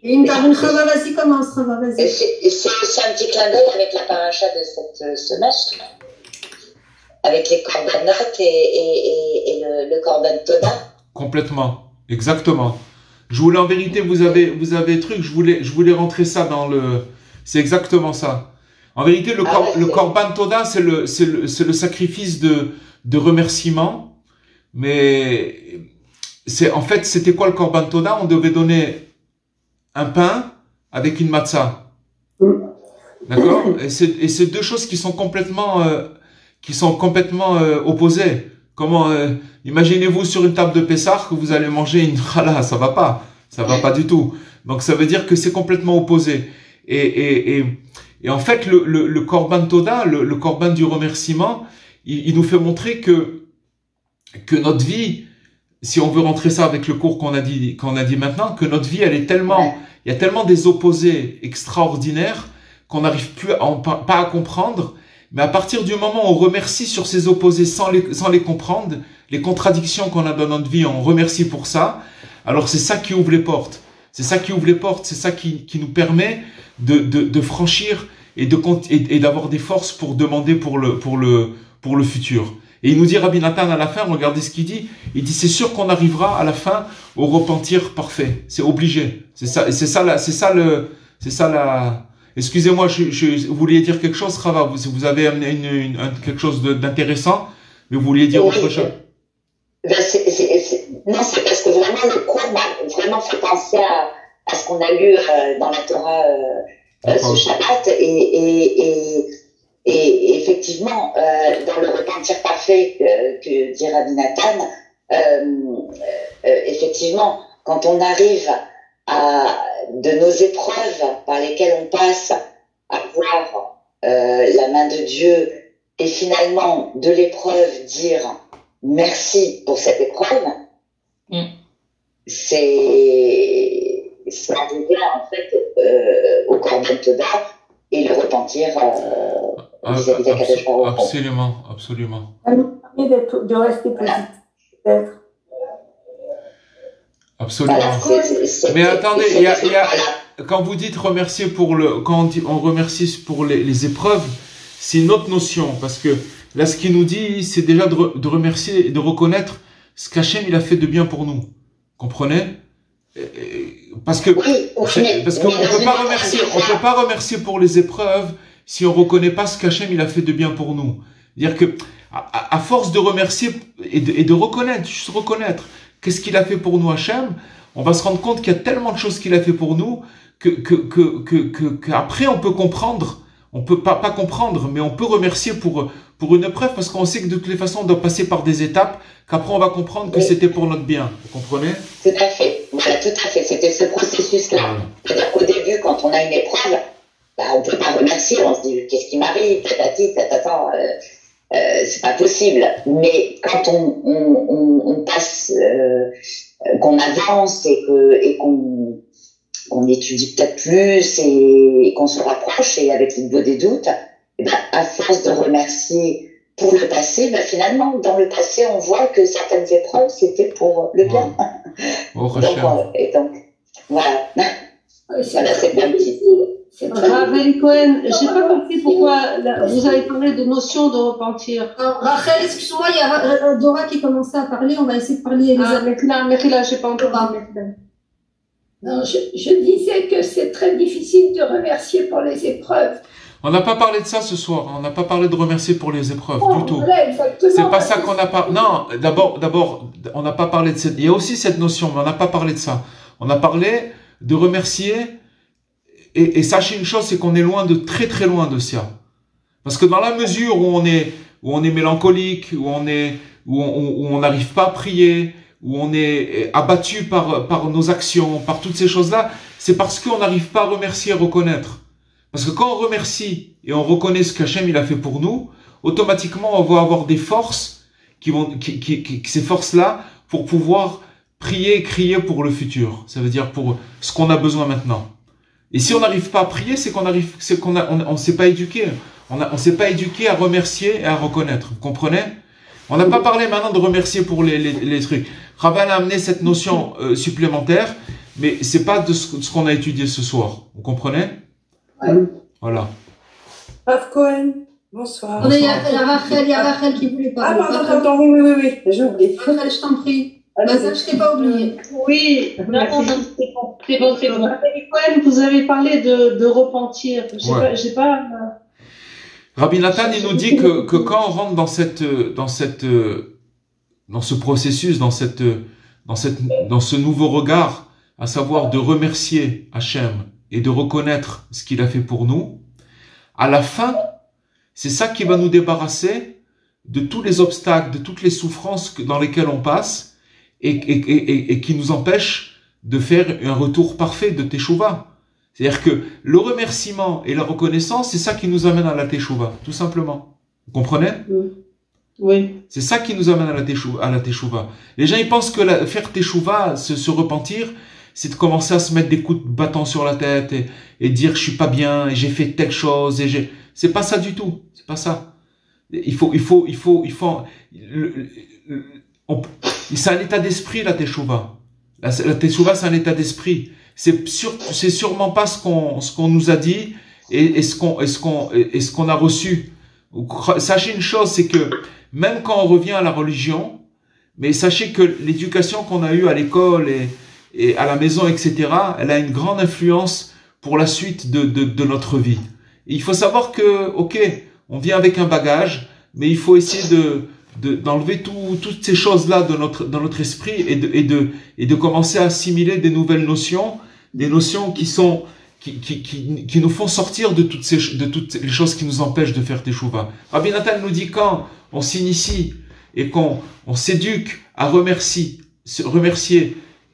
Vas-y, commence, Rava, vas-y. C'est aussi un petit clin d'œil avec la paracha de cette semaine, avec les corbanotes et le corban Toda. Complètement, exactement. Je voulais en vérité, vous avez truc, je voulais rentrer ça dans le... C'est exactement ça. En vérité, le corban Toda, c'est le sacrifice de remerciement, mais... En fait, c'était quoi le Korban Toda? On devait donner un pain avec une matzah. D'accord? Et c'est deux choses qui sont complètement opposées. Imaginez-vous sur une table de Pessah que vous allez manger une challah, ça va pas du tout. Donc ça veut dire que c'est complètement opposé. Et en fait, le Korban Toda, le Korban du remerciement, il nous fait montrer que notre vie, si on veut rentrer ça avec le cours qu'on a dit maintenant, que notre vie, il y a tellement des opposés extraordinaires qu'on n'arrive pas à comprendre. Mais à partir du moment où on remercie sur ces opposés sans les comprendre, les contradictions qu'on a dans notre vie, on remercie pour ça. Alors c'est ça qui ouvre les portes. C'est ça qui ouvre les portes. C'est ça qui nous permet de franchir et d'avoir des forces pour demander pour le futur. Et il nous dit, Rabbi Nathan, à la fin, regardez ce qu'il dit. Il dit, c'est sûr qu'on arrivera à la fin au repentir parfait. C'est obligé. Excusez-moi, vous vouliez dire quelque chose, Rava? Vous avez amené quelque chose d'intéressant, mais vous vouliez dire autre chose? Non, c'est parce que vraiment le cours m'a vraiment fait penser à ce qu'on a lu dans la Torah ce Shabbat et effectivement, dans le repentir parfait que dit Rabbi Nathan, effectivement, quand on arrive de nos épreuves par lesquelles on passe à voir la main de Dieu et finalement de l'épreuve dire merci pour cette épreuve, c'est arriver en fait au Korban Toda et le repentir vis-à-vis de Kadosh Baruch Hu. Absolument. Ça nous permet de rester positif, peut-être. Absolument. Mais attendez, quand vous dites remercier quand on remercie pour les épreuves, c'est une autre notion, parce que là, ce qu'il nous dit, c'est déjà de remercier et de reconnaître ce qu'Hachem il a fait de bien pour nous. Comprenez? Parce que on peut pas remercier pour les épreuves si on reconnaît pas ce qu'Hachem il a fait de bien pour nous. C'est-à-dire que à force de remercier et de reconnaître, juste reconnaître qu'est-ce qu'il a fait pour nous Hachem, on va se rendre compte qu'il y a tellement de choses qu'il a fait pour nous qu'après on peut comprendre. On peut pas comprendre, mais on peut remercier pour une épreuve parce qu'on sait que de toutes les façons on doit passer par des étapes qu'après on va comprendre que c'était pour notre bien. Vous comprenez? Tout à fait. Voilà, tout à fait. C'était ce processus-là. C'est-à-dire qu'au début, quand on a une épreuve, on peut pas remercier. On se dit qu'est-ce qui m'arrive, tatati, tatata. C'est pas possible. Mais quand on passe, qu'on avance et qu'on étudie peut-être plus et qu'on se rapproche et avec le niveau des doutes, et ben, à force de remercier pour le passé, ben finalement, dans le passé, on voit que certaines épreuves, c'était pour le bien. Ouais. Donc, voilà. Voilà, c'est bien dit. Ravel Cohen, j'ai pas compris pourquoi vous avez parlé de notion de repentir. Rachel, excuse-moi, il y a Dora qui commençait à parler, on va essayer de parler. Mechila, j'ai pas entendu. Non, je disais que c'est très difficile de remercier pour les épreuves. On n'a pas parlé de ça ce soir. On n'a pas parlé de remercier pour les épreuves du tout. Voilà, C'est pas ça qu'on a parlé. Non, d'abord, on n'a pas parlé de cette. Il y a aussi cette notion, mais on n'a pas parlé de ça. On a parlé de remercier. Et sachez une chose, c'est qu'on est loin de très très loin de ça. Parce que dans la mesure où on est mélancolique, où on n'arrive pas à prier, où on est abattu par nos actions, par toutes ces choses-là, c'est parce qu'on n'arrive pas à remercier et reconnaître. Parce que quand on remercie et on reconnaît ce qu'Hachem il a fait pour nous, automatiquement on va avoir des forces ces forces-là pour pouvoir prier et crier pour le futur. Ça veut dire pour ce qu'on a besoin maintenant. Et si on n'arrive pas à prier, on s'est pas éduqué. On s'est pas éduqué à remercier et à reconnaître. Vous comprenez? On n'a pas parlé maintenant de remercier pour les trucs. Raval a amené cette notion supplémentaire, mais c'est pas de ce qu'on a étudié ce soir. Vous comprenez? Ouais. Voilà. Rav Cohen, bonsoir. Il y a Rachel qui voulait parler. Ah, pardon, oui, j'ai oublié. Rachel, je t'en prie. Mazal, je t'ai pas oublié. Oui, c'est bon. Cohen, vous avez parlé de repentir. J'ai pas. Rabbi Nathan, il nous dit que quand on rentre dans ce processus, dans ce nouveau regard, à savoir de remercier Hachem et de reconnaître ce qu'il a fait pour nous, à la fin, c'est ça qui va nous débarrasser de tous les obstacles, de toutes les souffrances dans lesquelles on passe et qui nous empêchent de faire un retour parfait de Teshuvah. C'est-à-dire que le remerciement et la reconnaissance, c'est ça qui nous amène à la Teshuvah, tout simplement. Vous comprenez? Oui. C'est ça qui nous amène à la Teshuvah. Les gens, ils pensent que faire Teshuvah, se repentir, c'est de commencer à se mettre des coups de bâton sur la tête et dire je suis pas bien, et j'ai fait telle chose, c'est pas ça du tout. C'est pas ça. C'est un état d'esprit, la Teshuvah. La Teshuvah, c'est un état d'esprit. C'est sûrement pas ce qu'on nous a dit et ce qu'on a reçu. Sachez une chose, c'est que même quand on revient à la religion, mais sachez que l'éducation qu'on a eue à l'école et à la maison, etc., elle a une grande influence pour la suite de notre vie. Et il faut savoir que, ok, on vient avec un bagage, mais il faut essayer d'enlever toutes ces choses-là dans notre esprit et de commencer à assimiler des nouvelles notions, des notions qui nous font sortir de toutes les choses qui nous empêchent de faire Teshuvah. Rabbi Nathan nous dit quand on s'initie et qu'on s'éduque à remercier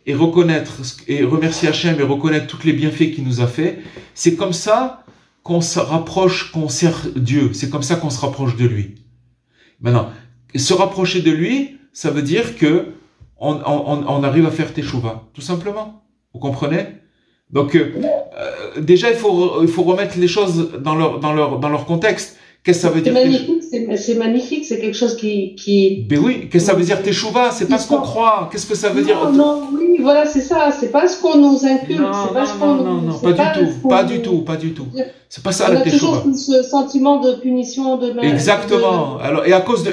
et remercier Hachem et reconnaître tous les bienfaits qu'il nous a fait, c'est comme ça qu'on se rapproche, qu'on sert Dieu. C'est comme ça qu'on se rapproche de lui. Maintenant, se rapprocher de lui, ça veut dire que on arrive à faire Teshuvah, tout simplement. Vous comprenez? Donc déjà il faut remettre les choses dans leur contexte. Qu'est-ce que ça veut dire? C'est magnifique, c'est quelque chose qui. Ben oui, qu'est-ce que ça veut dire Teshuvah? C'est pas ce qu'on croit. Qu'est-ce que ça veut dire? Non, oui, voilà, c'est ça. C'est pas ce qu'on nous inculque. Non, pas du tout. C'est pas ça la Teshuvah. On a toujours ce sentiment de punition, Exactement. Alors et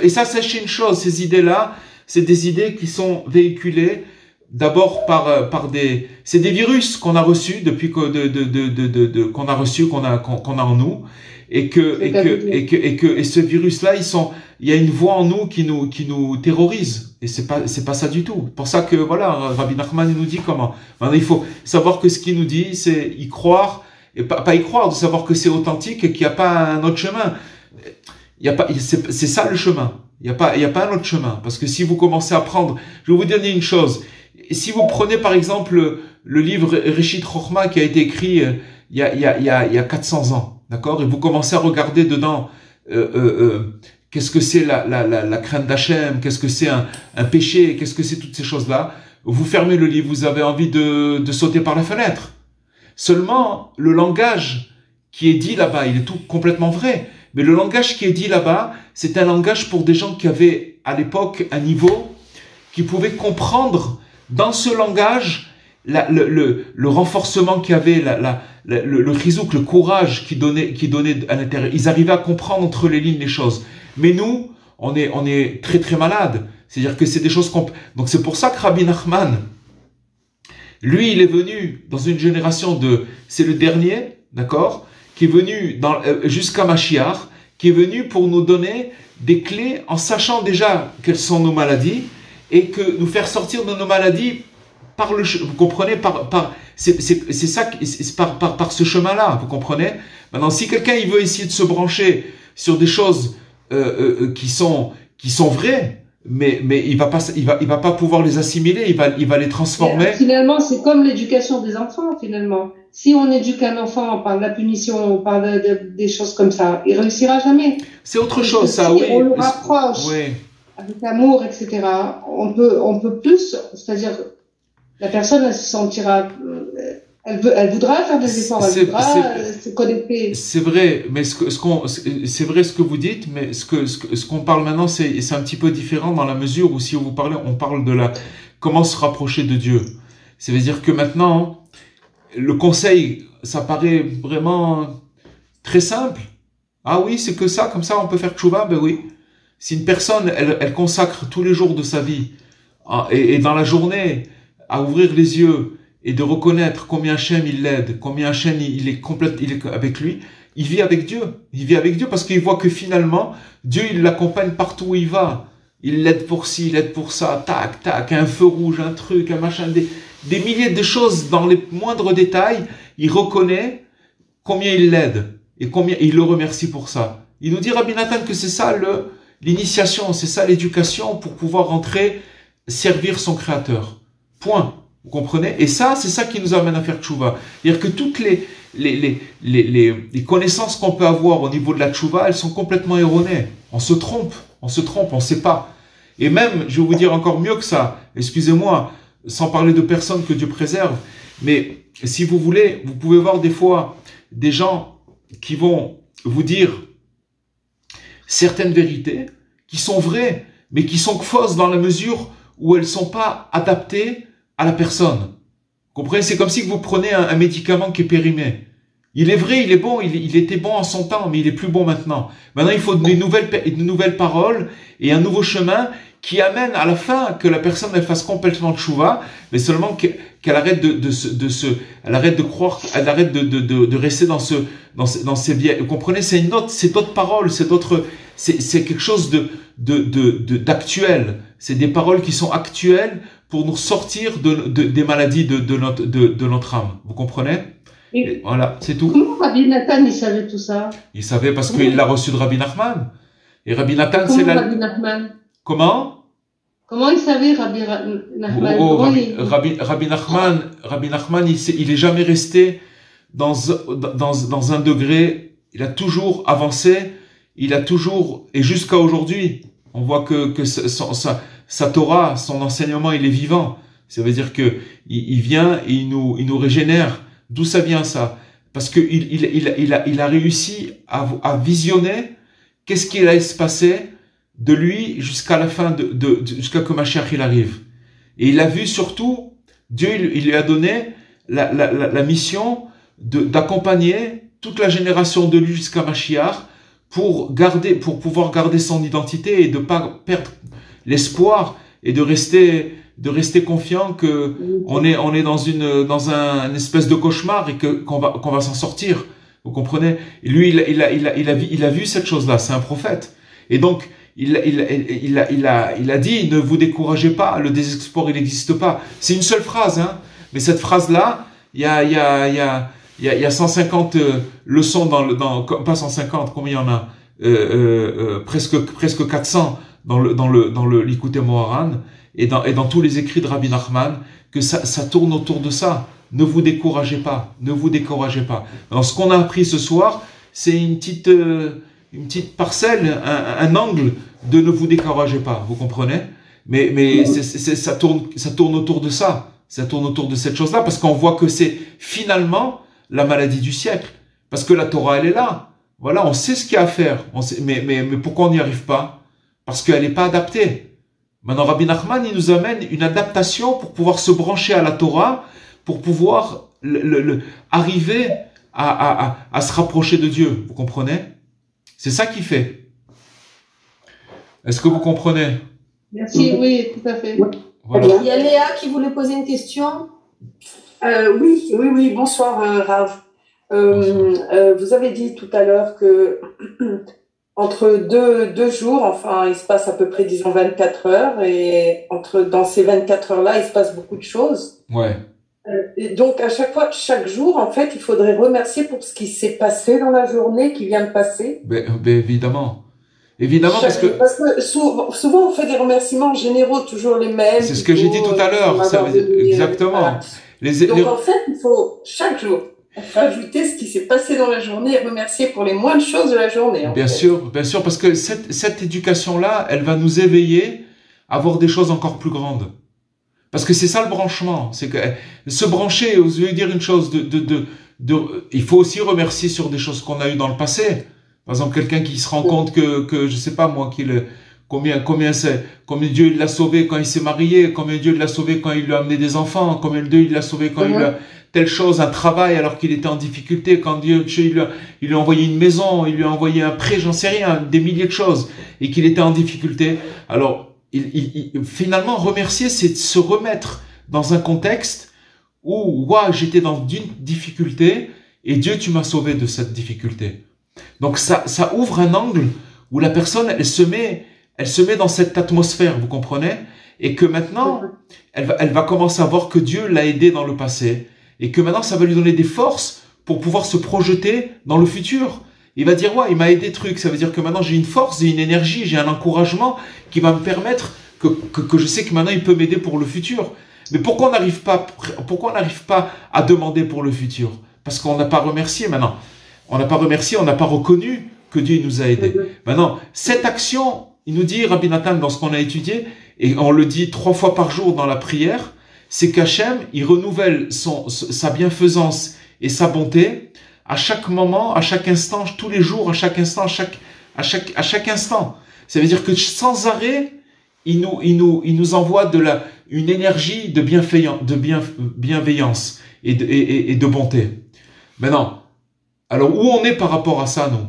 ça, sachez une chose, ces idées-là, c'est des idées qui sont véhiculées d'abord c'est des virus qu'on a reçus depuis qu'on a en nous. Et ce virus-là, il y a une voix en nous qui nous terrorise. Et c'est pas ça du tout. Pour ça que, voilà, Rabbi Nachman nous dit comment. Maintenant, il faut savoir que ce qu'il nous dit, c'est y croire, et pas y croire, de savoir que c'est authentique et qu'il n'y a pas un autre chemin. C'est ça le chemin. Il y a pas un autre chemin. Parce que si vous commencez à prendre, je vais vous donner une chose. Si vous prenez, par exemple, le livre Reshit Chochma qui a été écrit, il y a 400 ans. D'accord? Et vous commencez à regarder dedans qu'est-ce que c'est la crainte d'Hachem, qu'est-ce que c'est un péché, qu'est-ce que c'est toutes ces choses-là. Vous fermez le livre, vous avez envie de sauter par la fenêtre. Seulement, le langage qui est dit là-bas, il est tout complètement vrai. Mais le langage qui est dit là-bas, c'est un langage pour des gens qui avaient à l'époque un niveau, qui pouvaient comprendre dans ce langage le renforcement qu'il y avait, le chizouk, le courage qui donnait à l'intérieur. Ils arrivaient à comprendre entre les lignes les choses. Mais nous, on est très très malade. C'est-à-dire que c'est des choses qu'on... Donc c'est pour ça que Rabbi Nachman, lui, il est venu dans une génération c'est le dernier, d'accord, qui est venu jusqu'à Mashiach, qui est venu pour nous donner des clés en sachant déjà quelles sont nos maladies et que nous faire sortir de nos maladies vous comprenez, c'est ça, c'est par ce chemin-là, vous comprenez? Maintenant, si quelqu'un il veut essayer de se brancher sur des choses qui sont vraies, mais il va pas pouvoir les assimiler, il va les transformer. Finalement, c'est comme l'éducation des enfants, finalement. Si on éduque un enfant par la punition, par des choses comme ça, il réussira jamais. C'est autre chose, ça, oui. On le rapproche avec amour, etc. On peut plus, c'est-à-dire, la personne, elle se sentira, elle voudra faire des efforts, elle voudra se connecter. C'est vrai, mais c'est vrai ce que vous dites, mais ce qu'on parle maintenant, c'est un petit peu différent dans la mesure où si vous parlez, on parle de comment se rapprocher de Dieu. Ça veut dire que maintenant, le conseil, ça paraît vraiment très simple. Ah oui, c'est que ça, comme ça, on peut faire tchouva, ben oui. Si une personne, elle consacre tous les jours de sa vie, et dans la journée, à ouvrir les yeux et de reconnaître combien Hachem il l'aide, combien Hachem il est avec lui, il vit avec Dieu. Il vit avec Dieu parce qu'il voit que finalement, Dieu il l'accompagne partout où il va. Il l'aide pour ci, il l'aide pour ça, tac, tac, un feu rouge, un truc, un machin, des milliers de choses dans les moindres détails. Il reconnaît combien il l'aide et combien il le remercie pour ça. Il nous dit Rabbi Nathan que c'est ça l'initiation, c'est ça l'éducation pour pouvoir rentrer, servir son Créateur. Point. Vous comprenez? Et ça, c'est ça qui nous amène à faire tchouva. C'est-à-dire que toutes les connaissances qu'on peut avoir au niveau de la tchouva, elles sont complètement erronées. On se trompe, on sait pas. Et même, je vais vous dire encore mieux que ça, excusez-moi, sans parler de personnes que Dieu préserve, mais si vous voulez, vous pouvez voir des fois des gens qui vont vous dire certaines vérités qui sont vraies, mais qui sont fausses dans la mesure où elles sont pas adaptées à la personne. Vous comprenez? C'est comme si vous prenez un médicament qui est périmé. Il est vrai, il est bon, il était bon en son temps, mais il est plus bon maintenant. Maintenant, il faut de nouvelles paroles et un nouveau chemin qui amène à la fin que la personne elle fasse complètement de tchouva, mais seulement qu'elle arrête elle arrête de croire, elle arrête de rester dans ces vieilles. Vous comprenez? C'est d'autres paroles, c'est quelque chose d'actuel. C'est des paroles qui sont actuelles pour nous sortir des maladies de notre âme. Vous comprenez? Et voilà, c'est tout. Comment Rabbi Nathan, il savait tout ça? Il savait parce qu'il l'a reçu de Rabbi Nachman. Et Rabbi Nathan, c'est Rabbi Nachman? Comment? Comment il savait Rabbi Nachman? Rabbi Nachman, il est jamais resté dans un degré. Il a toujours avancé. Et jusqu'à aujourd'hui, on voit que sa Torah, son enseignement, il est vivant. Ça veut dire que il vient et il nous régénère. D'où ça vient ça? Parce que il a réussi à visionner qu'est-ce qui allait se passer de lui jusqu'à la fin jusqu'à que Mashiach il arrive. Et il a vu surtout, Dieu il lui a donné la mission d'accompagner toute la génération de lui jusqu'à Mashiach pour pouvoir garder son identité et de pas perdre l'espoir et de rester confiant que on est dans un espèce de cauchemar et qu'on va s'en sortir. Vous comprenez? Et lui, il a vu cette chose-là. C'est un prophète. Et donc, il a dit, ne vous découragez pas, le désespoir, il n'existe pas. C'est une seule phrase, hein. Mais cette phrase-là, il y a 150 leçons pas 150, combien il y en a? Presque 400 dans le Likutei Moharan et dans tous les écrits de Rabbi Nachman, que ça tourne autour de ça. Ne vous découragez pas, ne vous découragez pas. Alors, ce qu'on a appris ce soir, c'est une petite parcelle, un angle de ne vous découragez pas, vous comprenez? Mais ça tourne autour de ça. Ça tourne autour de cette chose-là, parce qu'on voit que c'est finalement la maladie du siècle. Parce que la Torah, elle est là. Voilà, on sait ce qu'il y a à faire. Mais pourquoi on n'y arrive pas? Parce qu'elle n'est pas adaptée. Maintenant, Rabbi Nachman, il nous amène une adaptation pour pouvoir se brancher à la Torah, pour pouvoir arriver à se rapprocher de Dieu. Vous comprenez? C'est ça qu'il fait. Est-ce que vous comprenez? Merci, oui, tout à fait. Voilà. Il y a Léa qui voulait poser une question. Oui, bonsoir Rav. Vous avez dit tout à l'heure que entre deux jours, enfin, il se passe à peu près, disons, 24 heures, et dans ces 24 heures-là, il se passe beaucoup de choses. Ouais. Et donc, à chaque fois, chaque jour, en fait, il faudrait remercier pour ce qui s'est passé dans la journée, qui vient de passer. Évidemment. Évidemment, parce que souvent, on fait des remerciements généraux, toujours les mêmes. C'est ce que j'ai dit tout à l'heure. Exactement. Voilà. Donc, en fait, il faut chaque jour rajouter ce qui s'est passé dans la journée et remercier pour les moindres choses de la journée. Bien sûr, parce que cette éducation-là, elle va nous éveiller à voir des choses encore plus grandes. Parce que c'est ça le branchement. C'est que se brancher, vous voulez dire une chose, il faut aussi remercier sur des choses qu'on a eues dans le passé. Par exemple, quelqu'un qui se rend compte que je sais pas moi, combien Dieu il l'a sauvé quand il s'est marié, combien Dieu l'a sauvé quand il lui a amené des enfants, combien Dieu il l'a sauvé quand il a telle chose, un travail alors qu'il était en difficulté, quand Dieu il lui a envoyé une maison, il lui a envoyé un prêt, j'en sais rien, des milliers de choses, et qu'il était en difficulté. Alors, finalement, remercier, c'est de se remettre dans un contexte où, j'étais dans une difficulté, et Dieu, tu m'as sauvé de cette difficulté. Donc, ça ouvre un angle où la personne, elle se met dans cette atmosphère, vous comprenez? Et que maintenant, elle va commencer à voir que Dieu l'a aidé dans le passé, et que maintenant, ça va lui donner des forces pour pouvoir se projeter dans le futur. Il va dire, il m'a aidé truc. Ça veut dire que maintenant, j'ai une force, j'ai une énergie, j'ai un encouragement qui va me permettre que je sais que maintenant, il peut m'aider pour le futur. Mais pourquoi on n'arrive pas à demander pour le futur? Parce qu'on n'a pas remercié maintenant. On n'a pas remercié, on n'a pas reconnu que Dieu nous a aidés. Maintenant, cette action, il nous dit, Rabbi Nathan, dans ce qu'on a étudié, et on le dit 3 fois par jour dans la prière, c'est qu'Hachem, il renouvelle sa bienfaisance et sa bonté à chaque moment, à chaque instant, tous les jours, à chaque instant, à chaque instant. Ça veut dire que sans arrêt, il nous envoie une énergie de bienveillance et de bonté. Maintenant, alors où on est par rapport à ça, nous?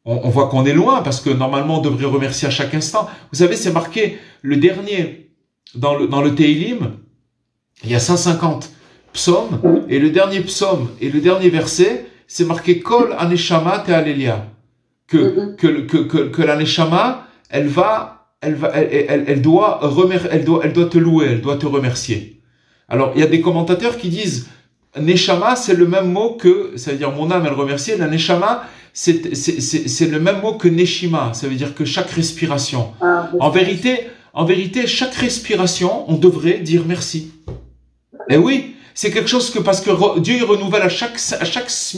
On voit qu'on est loin, parce que normalement on devrait remercier à chaque instant. Vous savez, c'est marqué le dernier dans le Teilim, il y a 150 psaumes, et le dernier psaume et le dernier verset, c'est marqué Kol Aneshama Te Alelia, que la Neshama, elle doit te louer, elle doit te remercier. Alors il y a des commentateurs qui disent Neshama, c'est le même mot que, ça veut dire mon âme, elle remercie. La Neshama, c'est le même mot que Neshima, ça veut dire que chaque respiration. En vérité, chaque respiration, on devrait dire merci. Et oui, c'est quelque chose parce que Dieu, il renouvelle à chaque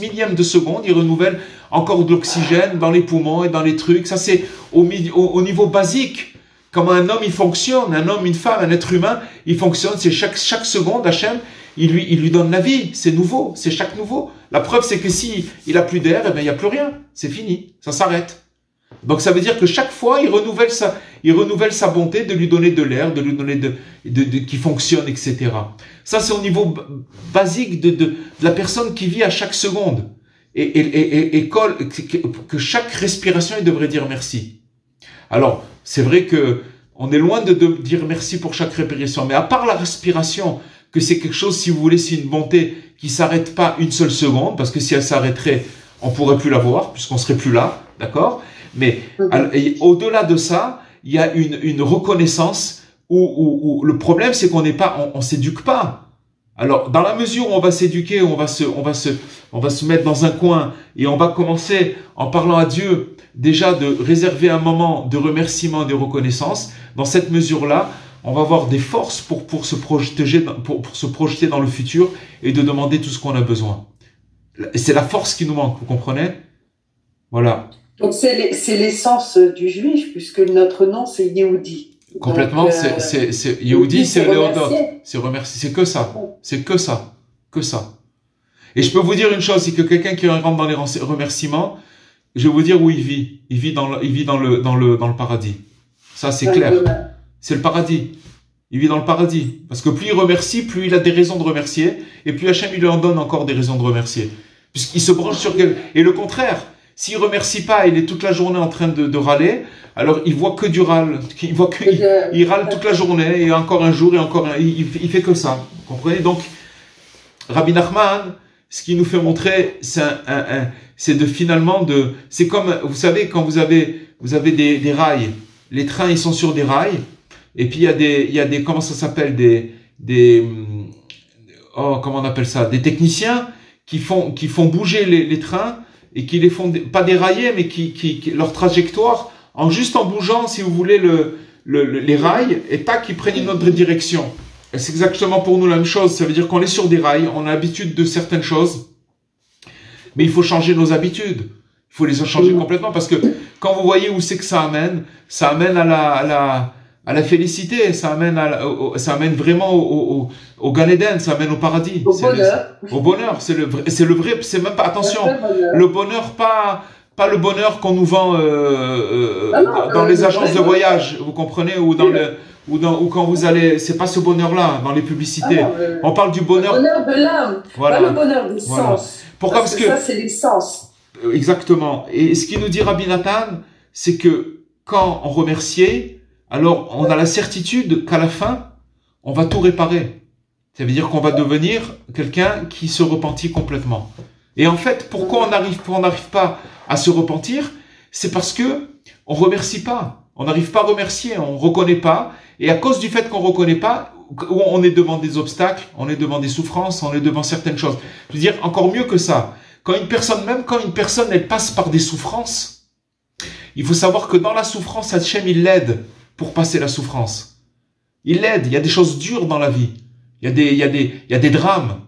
millième de seconde, il renouvelle encore de l'oxygène dans les poumons et dans les trucs. Ça, c'est au niveau basique. Comment un homme, il fonctionne, un homme, une femme, un être humain, il fonctionne, c'est chaque seconde, Hachem, il lui donne la vie, c'est nouveau, c'est chaque nouveau. La preuve, c'est que si il a plus d'air, il n'y a plus rien, c'est fini, ça s'arrête. Donc ça veut dire que chaque fois, il renouvelle sa bonté de lui donner de l'air, de lui donner qui fonctionne, etc. Ça, c'est au niveau basique de la personne qui vit à chaque seconde. Et que chaque respiration, il devrait dire merci. Alors, c'est vrai que on est loin de dire merci pour chaque respiration, mais à part la respiration, que c'est quelque chose, si vous voulez, c'est une bonté qui s'arrête pas une seule seconde, parce que si elle s'arrêterait, on pourrait plus la voir, puisqu'on serait plus là, d'accord? Mais au-delà de ça, il y a une reconnaissance où le problème, c'est qu'on on s'éduque pas. Alors, dans la mesure où on va s'éduquer, on va se mettre dans un coin et on va commencer en parlant à Dieu déjà de réserver un moment de remerciement et de reconnaissance. Dans cette mesure-là, on va avoir des forces pour se projeter dans le futur et de demander tout ce qu'on a besoin. C'est la force qui nous manque, vous comprenez? Voilà. Donc c'est l'essence du juif, puisque notre nom c'est Yehudi. Complètement, c'est Yehudi, c'est Léodot, c'est remercier, c'est que ça. Et je peux vous dire une chose, c'est que quelqu'un qui rentre dans les remerciements, je vais vous dire où il vit. Il vit dans le paradis. Ça, c'est clair. C'est le paradis. Il vit dans le paradis. Parce que plus il remercie, plus il a des raisons de remercier. Et plus Hachem, il lui en donne encore des raisons de remercier. Puisqu'il se branche sur quel... Et le contraire, s'il remercie pas, il est toute la journée en train de râler, alors il voit que du râle. Il râle toute la journée, et encore un jour, et encore un... Il fait que ça. Vous comprenez? Donc, Rabbi Nachman, ce qu'il nous fait montrer, c'est de finalement de... C'est comme, vous savez, quand vous avez des rails, les trains, ils sont sur des rails, et puis il y a des comment ça s'appelle, comment on appelle ça, des techniciens qui font bouger les trains et qui les font pas dérailler, mais qui leur trajectoire juste en bougeant, si vous voulez, les rails, et tac, ils prennent une autre direction. Et c'est exactement pour nous la même chose. Ça veut dire qu'on est sur des rails, on a l'habitude de certaines choses, mais il faut changer nos habitudes. Il faut les changer complètement, parce que quand vous voyez où c'est que ça amène à la félicité, ça amène vraiment au Gan Eden, ça amène au paradis. Au bonheur, c'est le vrai, c'est même pas, attention, le bonheur, pas le bonheur qu'on nous vend dans les agences de voyage, vous comprenez, ou quand vous allez, c'est pas ce bonheur-là, dans les publicités. On parle du bonheur. Le bonheur de l'âme, voilà. Pas le bonheur du sens. Pourquoi? Parce que ça, c'est l'essence. Exactement. Et ce qui nous dit Rabbi Nathan, c'est que quand on remercie, alors on a la certitude qu'à la fin, on va tout réparer. Ça veut dire qu'on va devenir quelqu'un qui se repentit complètement. Et en fait, pourquoi on n'arrive pas à se repentir? C'est parce que on remercie pas. On n'arrive pas à remercier, on reconnaît pas. Et à cause du fait qu'on reconnaît pas, on est devant des obstacles, on est devant des souffrances, on est devant certaines choses. Je veux dire, encore mieux que ça. Quand une personne, elle passe par des souffrances, il faut savoir que dans la souffrance, Hachem, il l'aide pour passer la souffrance. Il l'aide. Il y a des choses dures dans la vie. Il y a des drames.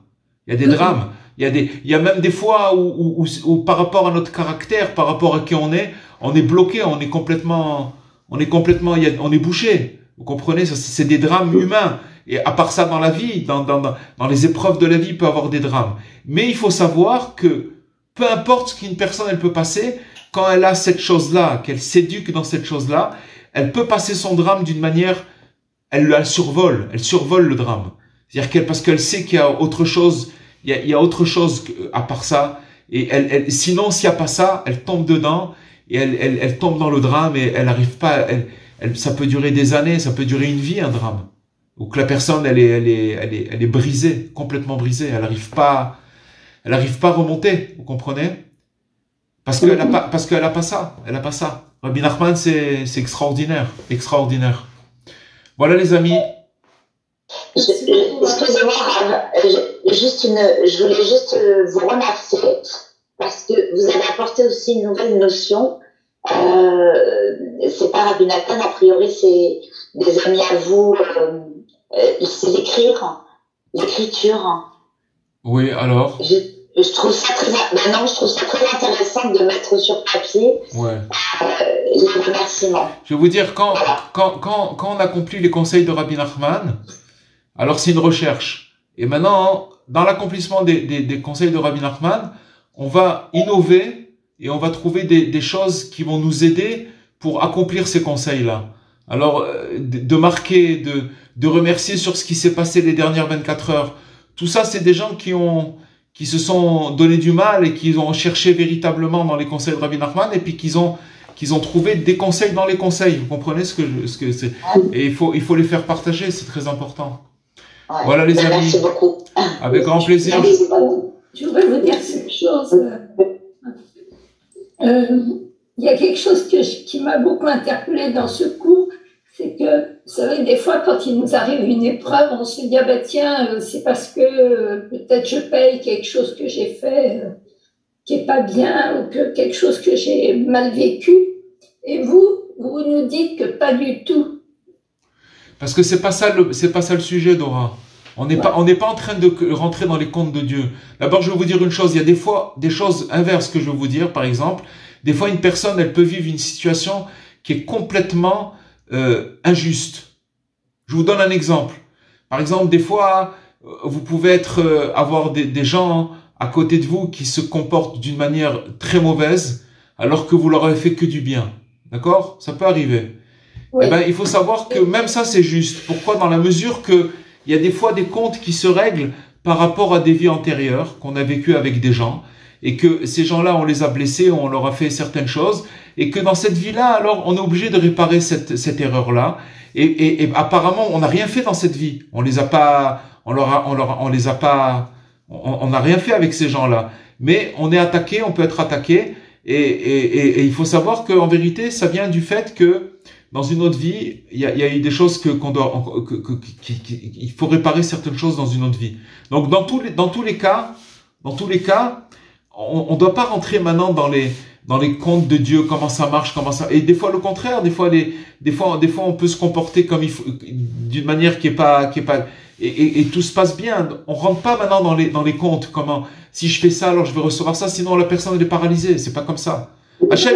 Il y a des drames. Il y a même des fois où par rapport à notre caractère, par rapport à qui on est bloqué, on est complètement, on est bouché. Vous comprenez? C'est des drames humains. Et à part ça, dans la vie, dans les épreuves de la vie, il peut y avoir des drames. Mais il faut savoir que peu importe ce qu'une personne elle peut passer, quand elle a cette chose-là, qu'elle s'éduque dans cette chose-là, elle peut passer son drame d'une manière, elle survole le drame. C'est-à-dire parce qu'elle sait qu'il y a autre chose, il y a autre chose à part ça. Et sinon, s'il n'y a pas ça, elle tombe dedans et elle tombe dans le drame et elle n'arrive pas. Ça peut durer des années, ça peut durer une vie, un drame. Ou que la personne, elle est brisée, complètement brisée. Elle n'arrive pas à remonter. Vous comprenez? Parce qu'elle a pas ça. Elle a pas ça. Rabbi Nachman, c'est extraordinaire. Extraordinaire. Voilà, les amis. Excusez-moi, je voulais juste vous remercier parce que vous avez apporté aussi une nouvelle notion. C'est pas Rabbi Nathan, a priori, c'est des amis à vous. C'est l'écriture. Oui, alors. Je trouve ça très intéressant de mettre sur papier. Ouais. Les remerciements. Je vais vous dire, quand on accomplit les conseils de Rabbi Nachman, alors c'est une recherche. Et maintenant, dans l'accomplissement des conseils de Rabbi Nachman, on va innover et on va trouver des choses qui vont nous aider pour accomplir ces conseils-là. Alors, de marquer, de remercier sur ce qui s'est passé les dernières 24 heures. Tout ça, c'est des gens qui se sont donné du mal et qui ont cherché véritablement dans les conseils de Rabbi Nachman et puis qu'ils ont trouvé des conseils dans les conseils. Vous comprenez ce que c'est? Et il faut les faire partager, c'est très important. Ouais. Voilà, les amis. Merci beaucoup. Avec grand plaisir. Je voudrais vous dire quelque chose. Il y a quelque chose qui m'a beaucoup interpellée dans ce cours, c'est que, vous savez, des fois, quand il nous arrive une épreuve, on se dit, ah bah tiens, c'est parce que peut-être je paye quelque chose que j'ai fait qui est pas bien, ou que quelque chose que j'ai mal vécu. Et vous nous dites que pas du tout. Parce que c'est pas ça le sujet, Dora. On n'est pas en train de rentrer dans les comptes de Dieu. D'abord, je vais vous dire une chose. Il y a des fois des choses inverses que je vais vous dire. Par exemple, des fois, une personne, elle peut vivre une situation qui est complètement injuste. Je vous donne un exemple. Par exemple, des fois, vous pouvez avoir des gens à côté de vous qui se comportent d'une manière très mauvaise. alors que vous leur avez fait que du bien. D'accord? Ça peut arriver. Oui. Eh ben, il faut savoir que même ça, c'est juste. Pourquoi? Dans la mesure que il y a des fois des comptes qui se règlent par rapport à des vies antérieures qu'on a vécues avec des gens, et que ces gens-là, on les a blessés, on leur a fait certaines choses, et que dans cette vie-là, alors, on est obligé de réparer cette erreur-là. Et apparemment, on n'a rien fait dans cette vie. On les a pas, on n'a rien fait avec ces gens-là. Mais on est attaqué, on peut être attaqué, et il faut savoir qu'en vérité, ça vient du fait que dans une autre vie, il y a eu des choses qu'il faut réparer certaines choses dans une autre vie. Donc dans tous les cas, on doit pas rentrer maintenant dans les comptes de Dieu, comment ça marche, et des fois le contraire, des fois on peut se comporter comme il faut, d'une manière qui est pas, et tout se passe bien. On rentre pas maintenant dans les comptes, comment, si je fais ça, alors je vais recevoir ça, sinon la personne elle est paralysée. C'est pas comme ça. Hachem,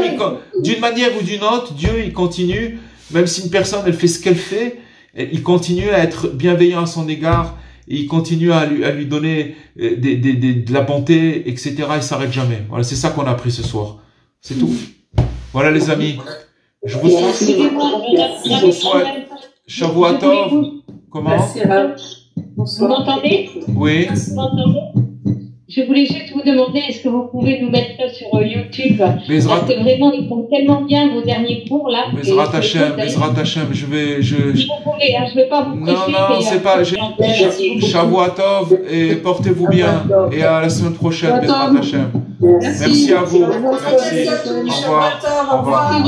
d'une manière ou d'une autre, Dieu, il continue, même si une personne, elle fait ce qu'elle fait, il continue à être bienveillant à son égard, et il continue à lui donner de la bonté, etc. Il s'arrête jamais. Voilà, c'est ça qu'on a appris ce soir. C'est tout. Voilà, les amis. Je vous souhaite Shavua Tov. Comment? Vous m'entendez? Oui. Vous m'entendez? Je voulais juste vous demander, est-ce que vous pouvez nous mettre ça sur YouTube? Parce que vraiment, ils font tellement bien vos derniers cours, là. Bezrat Hashem, je vais... Si vous pouvez, hein, je ne veux pas vous prêcher. Non, c'est pas... Shavua Tov, et portez-vous bien. Et à la semaine prochaine, Bezrat Hashem. Merci à vous. Merci. Au revoir. Au revoir.